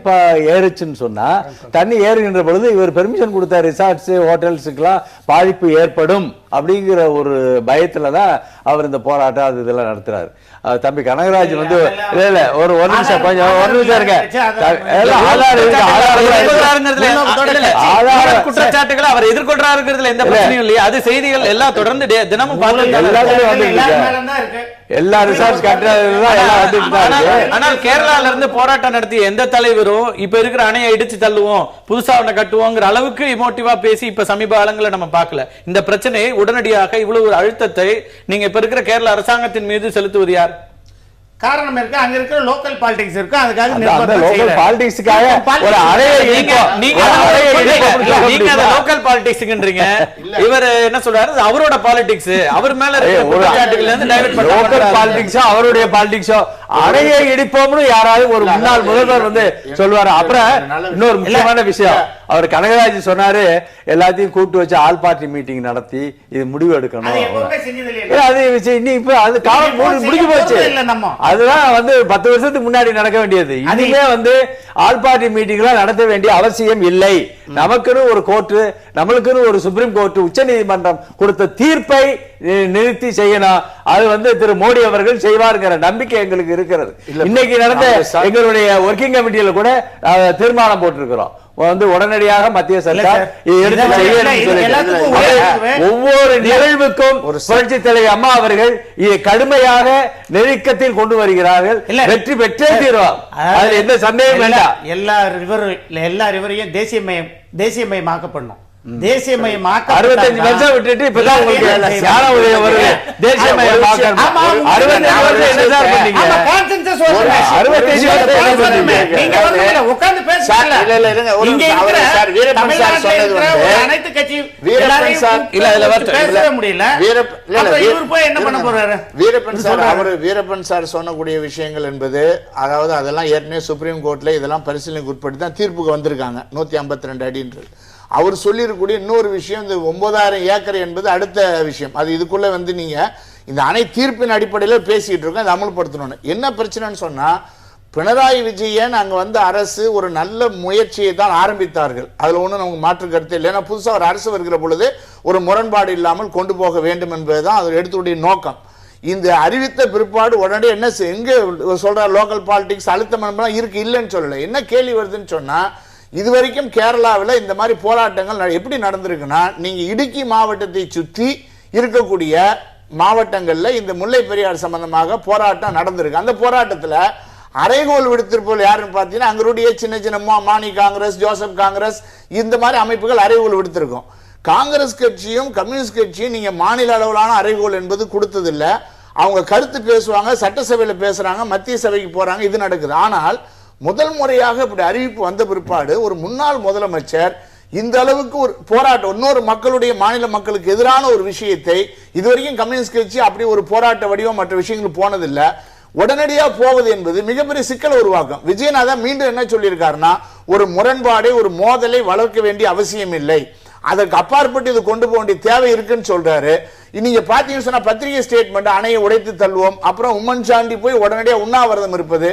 ஏறுச்சுன்னு சொன்னா தண்ணி ஏறுகின்ற பொழுது இவர் பெர்மிஷன் கொடுத்த ரிசார்ட்ஸ் ஹோட்டல்ஸுக்கெல்லாம் பாதிப்பு ஏற்படும் அப்படிங்கிற ஒரு பயத்துலதான் அவர் இந்த போராட்டம் அது இதெல்லாம் நடத்துறாரு. தம்பி கனகராஜ் வந்து இல்ல ஒரு நிமிஷம் கொஞ்சம் ஒரு நிமிஷம் இருங்க. குற்றச்சாட்டுகளை அவர் எதிர்கொள்றாருங்கிறதுல எந்த பிரச்சனையும் இல்லையா? அது செய்திகள் எல்லாம் தொடர்ந்து தினமும் எல்லா ரிசார்ட்ஸ் ஆனால் கேரளால இருந்து போராட்டம் நடத்திய எந்த தலைவரும் இப்ப இருக்கிற அணையை இடிச்சு தள்ளுவோம் புதுசா ஒண்ணு கட்டுவோங்கிற அளவுக்கு இமோட்டிவா பேசி இப்ப சமீப காலங்களில் நம்ம பார்க்கல. இந்த பிரச்சனையை உடனடியாக இவ்வளவு அழுத்தத்தை நீங்க இப்ப இருக்கிற கேரள அரசாங்கத்தின் மீது செலுத்துவது யார்? காரணம் இருக்கு, அங்க இருக்கிற லோக்கல் பாலிடிக்ஸ் இருக்கு. அதுக்காக லோக்கல் பாலிடிக்ஸ்க்காக ஒரு அணையை நீங்க லோக்கல் பாலிடிக்ஸ்ன்றீங்க. இவர் என்ன சொல்றாரு? அவரோட பாலிடிக்ஸ், அவர் மேல லோக்கல் பாலிடிக்ஸோ அவருடைய பாலிடிக்ஸோ அணையை இடிப்போம்னு யாராவது ஒரு முன்னாள் முதல்வர் வந்து சொல்லுவாரு. அப்புறம் இன்னொரு முக்கியமான விஷயம், அவர் கனகராஜ் சொன்னாரு எல்லாத்தையும் கூட்டு வச்சு ஆல் பார்ட்டி மீட்டிங் நடத்தி இது முடிவு எடுக்கணும். அது காலம் முடிஞ்சு போச்சு. அதுதான் வந்து 10 வருஷத்துக்கு முன்னாடி நடக்க வேண்டியது. இனிமே வந்து ஆல் பார்ட்டி மீட்டிங் எல்லாம் நடத்த வேண்டிய அவசியம் இல்லை. நமக்குன்னு ஒரு கோர்ட், நம்மளுக்குன்னு ஒரு சுப்ரீம் கோர்ட், உச்ச நீதிமன்றம் கொடுத்த தீர்ப்பை நிறுத்தி செய்யணும். அது வந்து திரு மோடி அவர்கள் செய்வாருங்கிற நம்பிக்கை எங்களுக்கு இருக்கிறது. இன்னைக்கு நடந்த எங்களுடைய ஒர்க்கிங் கமிட்டியில கூட தீர்மானம் போட்டிருக்கிறோம். வந்து உடனடியாக மத்திய சர்க்கார் எடுத்து செய்ய ஒவ்வொரு நிகழ்வுக்கும் புரட்சி தலைவர் அம்மா அவர்கள் இதை கடுமையாக நெருக்கத்தில் கொண்டு வருகிறார்கள். வெற்றி பெற்றே தீர்வார், அதுல எந்த சந்தேகம் வேண்டாம். எல்லா ரிவரையும் தேசியமயமாக்கப்படணும். தேசியமயமாக்க 65 வருஷம் விட்டுட்டு இப்பதான் உங்களுக்கு ஞான உதயம் வருது. தேசியமயமாக்க 65 வருஷம் என்ன சார் பண்ணீங்க? 65 வருஷம் என்ன பண்ணீங்க? நீங்க வந்து உட்கார்ந்து பேசல. இல்ல இருங்க, இங்க இருக்கிற சார் வீரப்பன் சார் சொன்னது வந்து அனைத்து கட்சி வீரப்பன் சார் இல்ல பேசவே முடியல. இவர் போய் என்ன பண்ண போறாரு? வீரப்பன் சார் சொன்னக்கூடிய விஷயங்கள் என்பது அதாவது அதெல்லாம் ஏற்கனவே சுப்ரீம் கோர்ட்ல இதெல்லாம் பரிசீலனைக்கு உட்பட்டு தான் தீர்ப்புக்கு வந்திருக்காங்க. 152 அடின்றது அவர் சொல்லியிருக்கக்கூடிய இன்னொரு விஷயம். இந்த 9000 ஏக்கர் என்பது அடுத்த விஷயம். அது இதுக்குள்ள வந்து நீங்க இந்த அணை தீர்ப்பின் அடிப்படையில் பேசிட்டு இருக்கோம், அதை அமல்படுத்தணும். என்ன பிரச்சனைன்னு சொன்னா, பினராயி விஜயன் அங்க வந்து அரசு ஒரு நல்ல முயற்சியை தான் ஆரம்பித்தார்கள். அதுல ஒன்றும் நமக்கு மாற்று கருத்து இல்லை. ஏன்னா புதுசாக ஒரு அரசு வருகிற பொழுது ஒரு முரண்பாடு இல்லாமல் கொண்டு போக வேண்டும் என்பதுதான் அது எடுத்துடைய நோக்கம். இந்த அறிவித்த பிற்பாடு உடனே என்ன எங்க சொல்ற லோக்கல் பாலிடிக்ஸ் அழுத்தம் இருக்கு, இல்லைன்னு சொல்லல. என்ன கேள்வி வருதுன்னு சொன்னா, இதுவரைக்கும் கேரளாவில் இந்த மாதிரி போராட்டங்கள் எப்படி நடந்திருக்குன்னா, நீங்க இடுக்கி மாவட்டத்தை சுற்றி இருக்கக்கூடிய மாவட்டங்கள்ல இந்த முல்லை பெரியார் சம்பந்தமாக போராட்டம் நடந்திருக்கு. அந்த போராட்டத்தில் அரைகோல் விடுத்திருப்போல் யாருன்னு பார்த்தீங்கன்னா, அங்களுடைய சின்ன சின்ன மாணி காங்கிரஸ், ஜோசப் காங்கிரஸ், இந்த மாதிரி அமைப்புகள் அரைகோல் விடுத்திருக்கோம். காங்கிரஸ் கட்சியும் கம்யூனிஸ்ட் கட்சியும் நீங்க மாநில அளவிலான அரைகோல் என்பது கொடுத்ததில்ல. அவங்க கருத்து பேசுவாங்க, சட்டசபையில் பேசுறாங்க, மத்திய சபைக்கு போறாங்க, இது நடக்குது. ஆனால் முதல் முறையாக இப்படி அறிவிப்பு வந்த பிற்பாடு ஒரு முன்னாள் முதலமைச்சர் இந்த அளவுக்கு ஒரு போராட்டம், இன்னொரு மக்களுடைய மாநில மக்களுக்கு எதிரான ஒரு விஷயத்தை இதுவரைக்கும் கம்யூனிஸ்ட் கட்சி அப்படி ஒரு போராட்ட வடிவம் மற்ற விஷயங்கள் போனதில்லை. உடனடியாக போவது என்பது மிகப்பெரிய சிக்கலை உருவாக்கும். விஜயநாதன் மீண்டும் என்ன சொல்லியிருக்காருன்னா, ஒரு முரண்பாடை ஒரு மோதலை வளர்க்க வேண்டிய அவசியம் இல்லை, அதற்கு அப்பாற்பட்டு இது கொண்டு போக வேண்டிய தேவை இருக்குன்னு சொல்றாரு. நீங்க பாத்தீங்கன்னு சொன்னா பத்திரிகை ஸ்டேட்மெண்ட் அணையை உடைத்து தள்ளுவோம், அப்புறம் உம்மன் சாண்டி போய் உடனடியாக உண்ணாவிரதம் இருப்பது,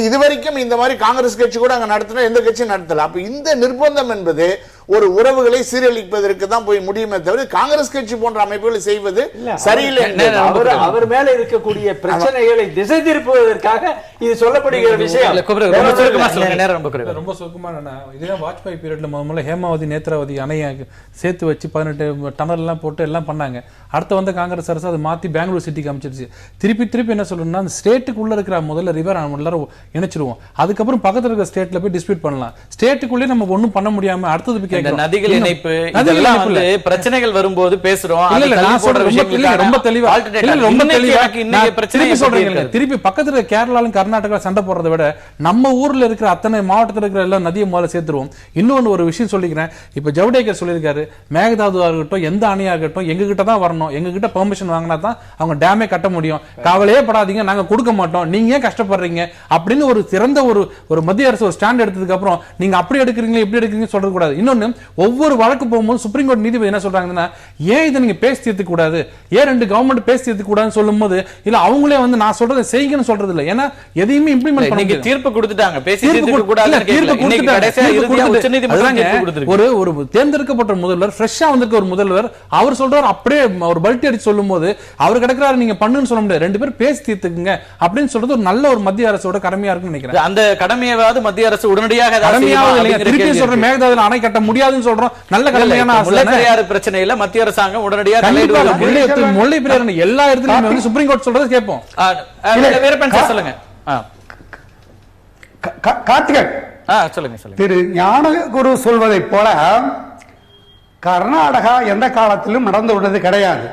இதுவரைக்கும் இந்த மாதிரி காங்கிரஸ் கட்சி கூட அங்க நடத்தின எந்த கட்சியும் நடத்தல. அப்ப இந்த நிர்பந்தம் என்பது ஒரு உறவுகளை சீரழிப்பதற்கு தான் போய் முடியுமே தவிர காங்கிரஸ் கட்சி போன்ற அமைப்புகளை செய்வது சரியில்லை. அவர் மேல இருக்கக்கூடிய பிரச்சனைகளை திசை திருப்புவதற்காக இது சொல்லப்படுகிற விஷயம். ரொம்ப சுருக்கமா இதுதான் வாஜ்பாய் பீரியட்ல முதல்ல ஹேமாவதி நேத்ராவதி அணையை சேர்த்து வச்சு 18 டனல் எல்லாம் போட்டு எல்லாம் பண்ணாங்க. அடுத்து வந்து காங்கிரஸ் அரசு அதை மாத்தி பெங்களூர் சிட்டிக்கு அமைச்சிருச்சு. திருப்பி என்ன சொல்லணும்னா, அந்த ஸ்டேட்டுக்குள்ள இருக்கிற முதல்ல ரிவர் எல்லாரும் இணைச்சிருவோம், அதுக்கப்புறம் பக்கத்துல இருக்கிற ஸ்டேட்ல போய் டிஸ்பியூட் பண்ணலாம். ஸ்டேட்டுக்குள்ளே நம்ம ஒன்றும் பண்ண முடியாம அடுத்தது கேட்கிறோம். நதிகள் இணைப்பு நதிகள் இதெல்லாம் இணைப்பு வந்து பிரச்சனைகள் வரும்போது பேசுறோம். இல்ல, இல்ல, நான் சொல்றேன் ரொம்ப தெளிவா திருப்பி பக்கத்துல இருக்க கேரளாலும் கர்நாடகா சண்டை போடுறதை விட நம்ம ஊர்ல இருக்கிற அத்தனை மாவட்டத்தில் இருக்கிற எல்லாம் நதியை முதல்ல சேர்த்துருவோம். இன்னொன்னு ஒரு விஷயம் சொல்லிக்கிறேன். இப்ப ஜவடேகர் சொல்லியிருக்காரு, மேகதாதுவா இருக்கட்டும் எந்த அணையா இருக்கட்டும் எங்க கிட்ட தான் வரணும், எங்க கிட்ட பெர்மிஷன் வாங்கினா தான் அவங்க டேமே கட்ட முடியும், கவலையே படாதீங்க நாங்க கொடுக்க மாட்டோம், நீங்க ஏன் கஷ்டப்படுறீங்க அப்படின்னு ஒரு சிறந்த ஒரு மத்திய அரசு ஒரு ஸ்டாண்ட் எடுத்ததுக்கு அப்புறம் நீங்க அப்படி எடுக்கிறீங்களா இப்படி எடுக்கிறீங்க சொல்றது கூடாது. இன்னொன்னு ஒவ்வொரு வழக்கு போகும்போது சுப்ரீம் கோர்ட் நீதிபதி என்ன சொல்றாங்கன்னா, ஏன் இதை நீங்க பேசி தீர்த்து கூடாது, ஏன் ரெண்டு கவர்மெண்ட் பேசி தீர்த்து கூடாதுன்னு சொல்லும் போது இல்ல அவங்களே வந்து நான் சொல்றதை செய்யுங்கன்னு சொல்றது இல்ல. ஏன்னா எதையுமே இம்ப்ளிமெண்ட் பண்ணி தீர்ப்பு கொடுத்துட்டாங்க, பேசி தீர்த்து கூடாது. ஒரு தேர்ந்தெடுக்கப்பட்ட முதல்வர் ஃப்ரெஷ்ஷா வந்திருக்க ஒரு முதல்வர் அவர் சொல்றாரு அப்படியே ஒரு பல்ட்டி அடிச்சு சொல்லும் போது அவர் கிடக்குறாரு நீங்க பண்ணுன்னு சொல்ல முடியாது, ரெண்டு பேரும் பேசி தீர்த்துக்குங்க அப்படின்னு சொல்றது ஒரு நல்ல ஒரு மத்திய அரசோட கடமையா இருக்குன்னு நினைக்கிறேன். அந்த கடமையாவது மத்திய அரசு உடனடியாக திருப்பி சொல்ற மேகதாதுல அணை கட்ட முடியாதுன்னு சொல்றோம். நல்ல கடமையான முல்லைப்பெரியாறு பிரச்சனையில மத்திய அரசாங்கம் உடனடியாக முல்லைப்பெரியாறு எல்லா இடத்துலயும் வந்து சுப்ரீம் கோர்ட் சொல்றது கேட்போம். சொல்லுங்க கார்த்திகன் சொல்லுங்க. திரு ஞானகுரு சொல்வதை போல கர்நாடகா எந்த காலத்திலும் நடந்து விடுறது கிடையாது.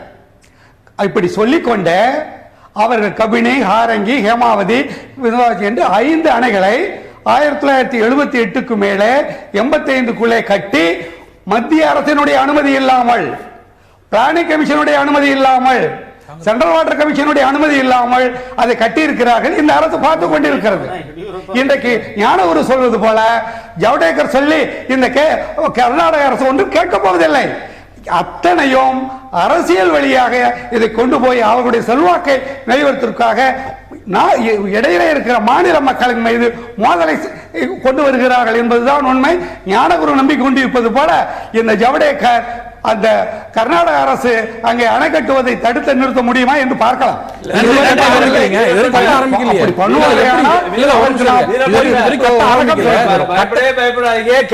இப்படி சொல்லிக்கொண்டே அவர்கள் கபினி, ஹாரங்கி, ஹேமாவதி, விருதாச்சி என்று 5 அணைகளை 1978க்கு மேலே 85க்குள்ளே கட்டி மத்திய அரசினுடைய அனுமதி இல்லாமல், பிளானிங் கமிஷனுடைய அனுமதி இல்லாமல், சென்ட்ரல் வாட்டர் கமிஷனுடைய அனுமதி இல்லாமல் அதை கட்டி இருக்கிறார்கள். இந்த அரசு பார்த்து கொண்டிருக்கிறது. இன்றைக்கு ஞானகுரு சொல்வது போல ஜவடேகர் சொல்லி இந்த கர்நாடக அரசு ஒன்றும் கேட்க போவதில்லை. அத்தனையும் அரசியல் வழியாக இதை கொண்டு போய் அவர்களுடைய செல்வாக்கை நிறைவேற்றுவதற்காக இடையிலே இருக்கிற மாநில மக்களின் மீது மோதலை கொண்டு வருகிறார்கள் என்பதுதான் உண்மை. ஞானகுரு நம்பிக்கொண்டிருப்பது போல இந்த ஜவடேகர் அந்த கர்நாடக அரசு அங்கே அணை கட்டுவதை தடுத்து நிறுத்த முடியுமா என்று பார்க்கலாம்.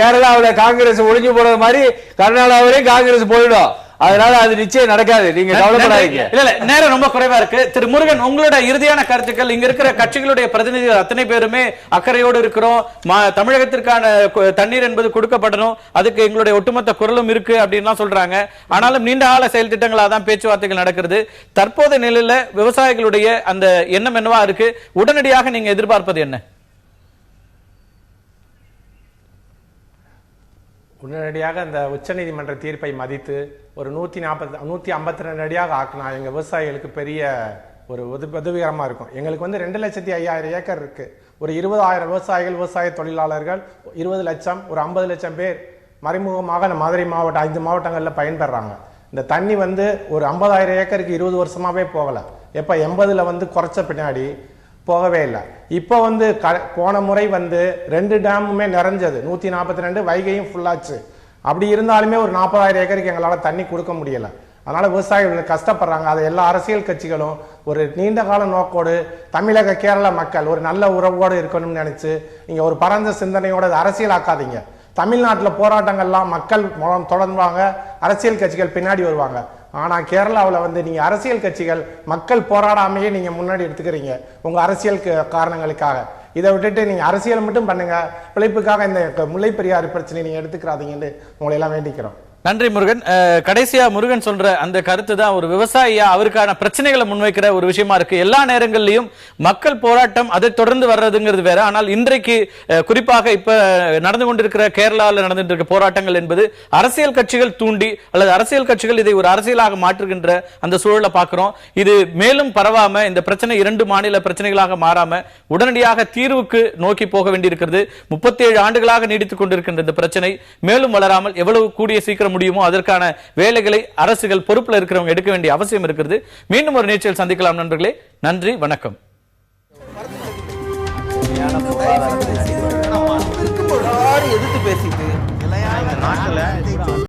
கேரளாவில் காங்கிரஸ் ஒழிஞ்சு போறது மாதிரி கர்நாடகாவிலே காங்கிரஸ் போயிடும். அதனால அது நிச்சயம் நடக்காது, நீங்க கவலைப்படாதீங்க. இல்ல நேரம் ரொம்ப குறைவா இருக்கு. திரு முருகன், உங்களோட இறுதியான கருத்துக்கள். இங்க இருக்கிற கட்சிகளுடைய பிரதிநிதிகள் அத்தனை பேருமே அக்கறையோடு இருக்கிறோம், தமிழகத்திற்கான தண்ணீர் என்பது கொடுக்கப்படணும், அதுக்கு எங்களுடைய ஒட்டுமொத்த குரலும் இருக்கு அப்படின்னு சொல்றாங்க. ஆனாலும் நீண்ட கால செயல் திட்டங்களா தான் பேச்சுவார்த்தைகள் நடக்கிறது. தற்போதைய நிலையில விவசாயிகளுடைய அந்த எண்ணம் என்னவா இருக்கு? உடனடியாக நீங்க எதிர்பார்ப்பது என்ன? உடனடியாக அந்த உச்சநீதிமன்ற தீர்ப்பை மதித்து ஒரு 152 அடியாக ஆக்கினா எங்கள் விவசாயிகளுக்கு பெரிய ஒரு உதவிகரமாக இருக்கும். எங்களுக்கு வந்து 2,05,000 ஏக்கர் இருக்கு. ஒரு 20,000 விவசாயிகள், விவசாய தொழிலாளர்கள், 20 லட்சம், ஒரு 50 லட்சம் பேர் மறைமுகமாக மதுரை மாவட்டம் 5 மாவட்டங்களில் பயன்பெறாங்க. இந்த தண்ணி வந்து ஒரு 50,000 ஏக்கருக்கு 20 வருஷமாவே போகலை. எப்போ 80ல் வந்து குறைச்ச பின்னாடி போகவே இல்லை. இப்போ வந்து போன முறை வந்து 2 டேமுமே நிறைஞ்சது, 142, வைகையும் ஃபுல்லாச்சு. அப்படி இருந்தாலுமே ஒரு 40,000 ஏக்கருக்கு எங்களால் தண்ணி கொடுக்க முடியலை. அதனால விவசாயிகள் கஷ்டப்படுறாங்க. அதை எல்லா அரசியல் கட்சிகளும் ஒரு நீண்ட கால நோக்கோடு தமிழக கேரள மக்கள் ஒரு நல்ல உறவோடு இருக்கணும்னு நினைச்சு நீங்க ஒரு பரந்த சிந்தனையோட அரசியலாக்காதீங்க. தமிழ்நாட்டில் போராட்டங்கள்லாம் மக்கள் தொடர்வாங்க, அரசியல் கட்சிகள் பின்னாடி வருவாங்க. ஆனா கேரளாவில் வந்து நீங்க அரசியல் கட்சிகள் மக்கள் போராடாமையே நீங்க முன்னாடி எடுத்துக்கிறீங்க உங்க அரசியல் காரணங்களுக்காக. இதை விட்டுட்டு நீங்க அரசியல் மட்டும் பண்ணுங்க, பிழைப்புக்காக இந்த முல்லைப்பெரியாறு பிரச்சனை நீங்க எடுத்துக்கிறாதீங்கன்னு உங்களை எல்லாம் வேண்டிக்கிறோம். நன்றி முருகன். கடைசியா முருகன் சொல்ற அந்த கருத்து தான் ஒரு விவசாயியா அவருக்கான பிரச்சனைகளை முன்வைக்கிற ஒரு விஷயமா இருக்கு. எல்லா நேரங்களிலும் மக்கள் போராட்டம் அதை தொடர்ந்து வர்றதுங்கிறது வேற. ஆனால் இன்றைக்கு குறிப்பாக இப்ப நடந்து கொண்டிருக்கிற கேரளாவில் நடந்துட்டு இருக்க போராட்டங்கள் என்பது அரசியல் கட்சிகள் தூண்டி அல்லது அரசியல் கட்சிகள் இதை ஒரு அரசியலாக மாற்றுகின்ற அந்த சூழலை பார்க்கிறோம். இது மேலும் பரவாம இந்த பிரச்சனை 2 மாநில பிரச்சனைகளாக மாறாம உடனடியாக தீர்வுக்கு நோக்கி போக வேண்டியிருக்கிறது. 37 ஆண்டுகளாக நீடித்துக் கொண்டிருக்கின்ற இந்த பிரச்சனை மேலும் வளராமல் எவ்வளவு கூடிய சீக்கிரம் முடியுமோ அதற்கான வேலைகளை அரசுகள் பொறுப்புல இருக்கிறவங்க எடுக்க வேண்டிய அவசியம் இருக்கிறது. மீண்டும் ஒரு நிகழ்ச்சியில் சந்திக்கலாம் நண்பர்களே. நன்றி, வணக்கம். எதிர்த்து பேசிட்டு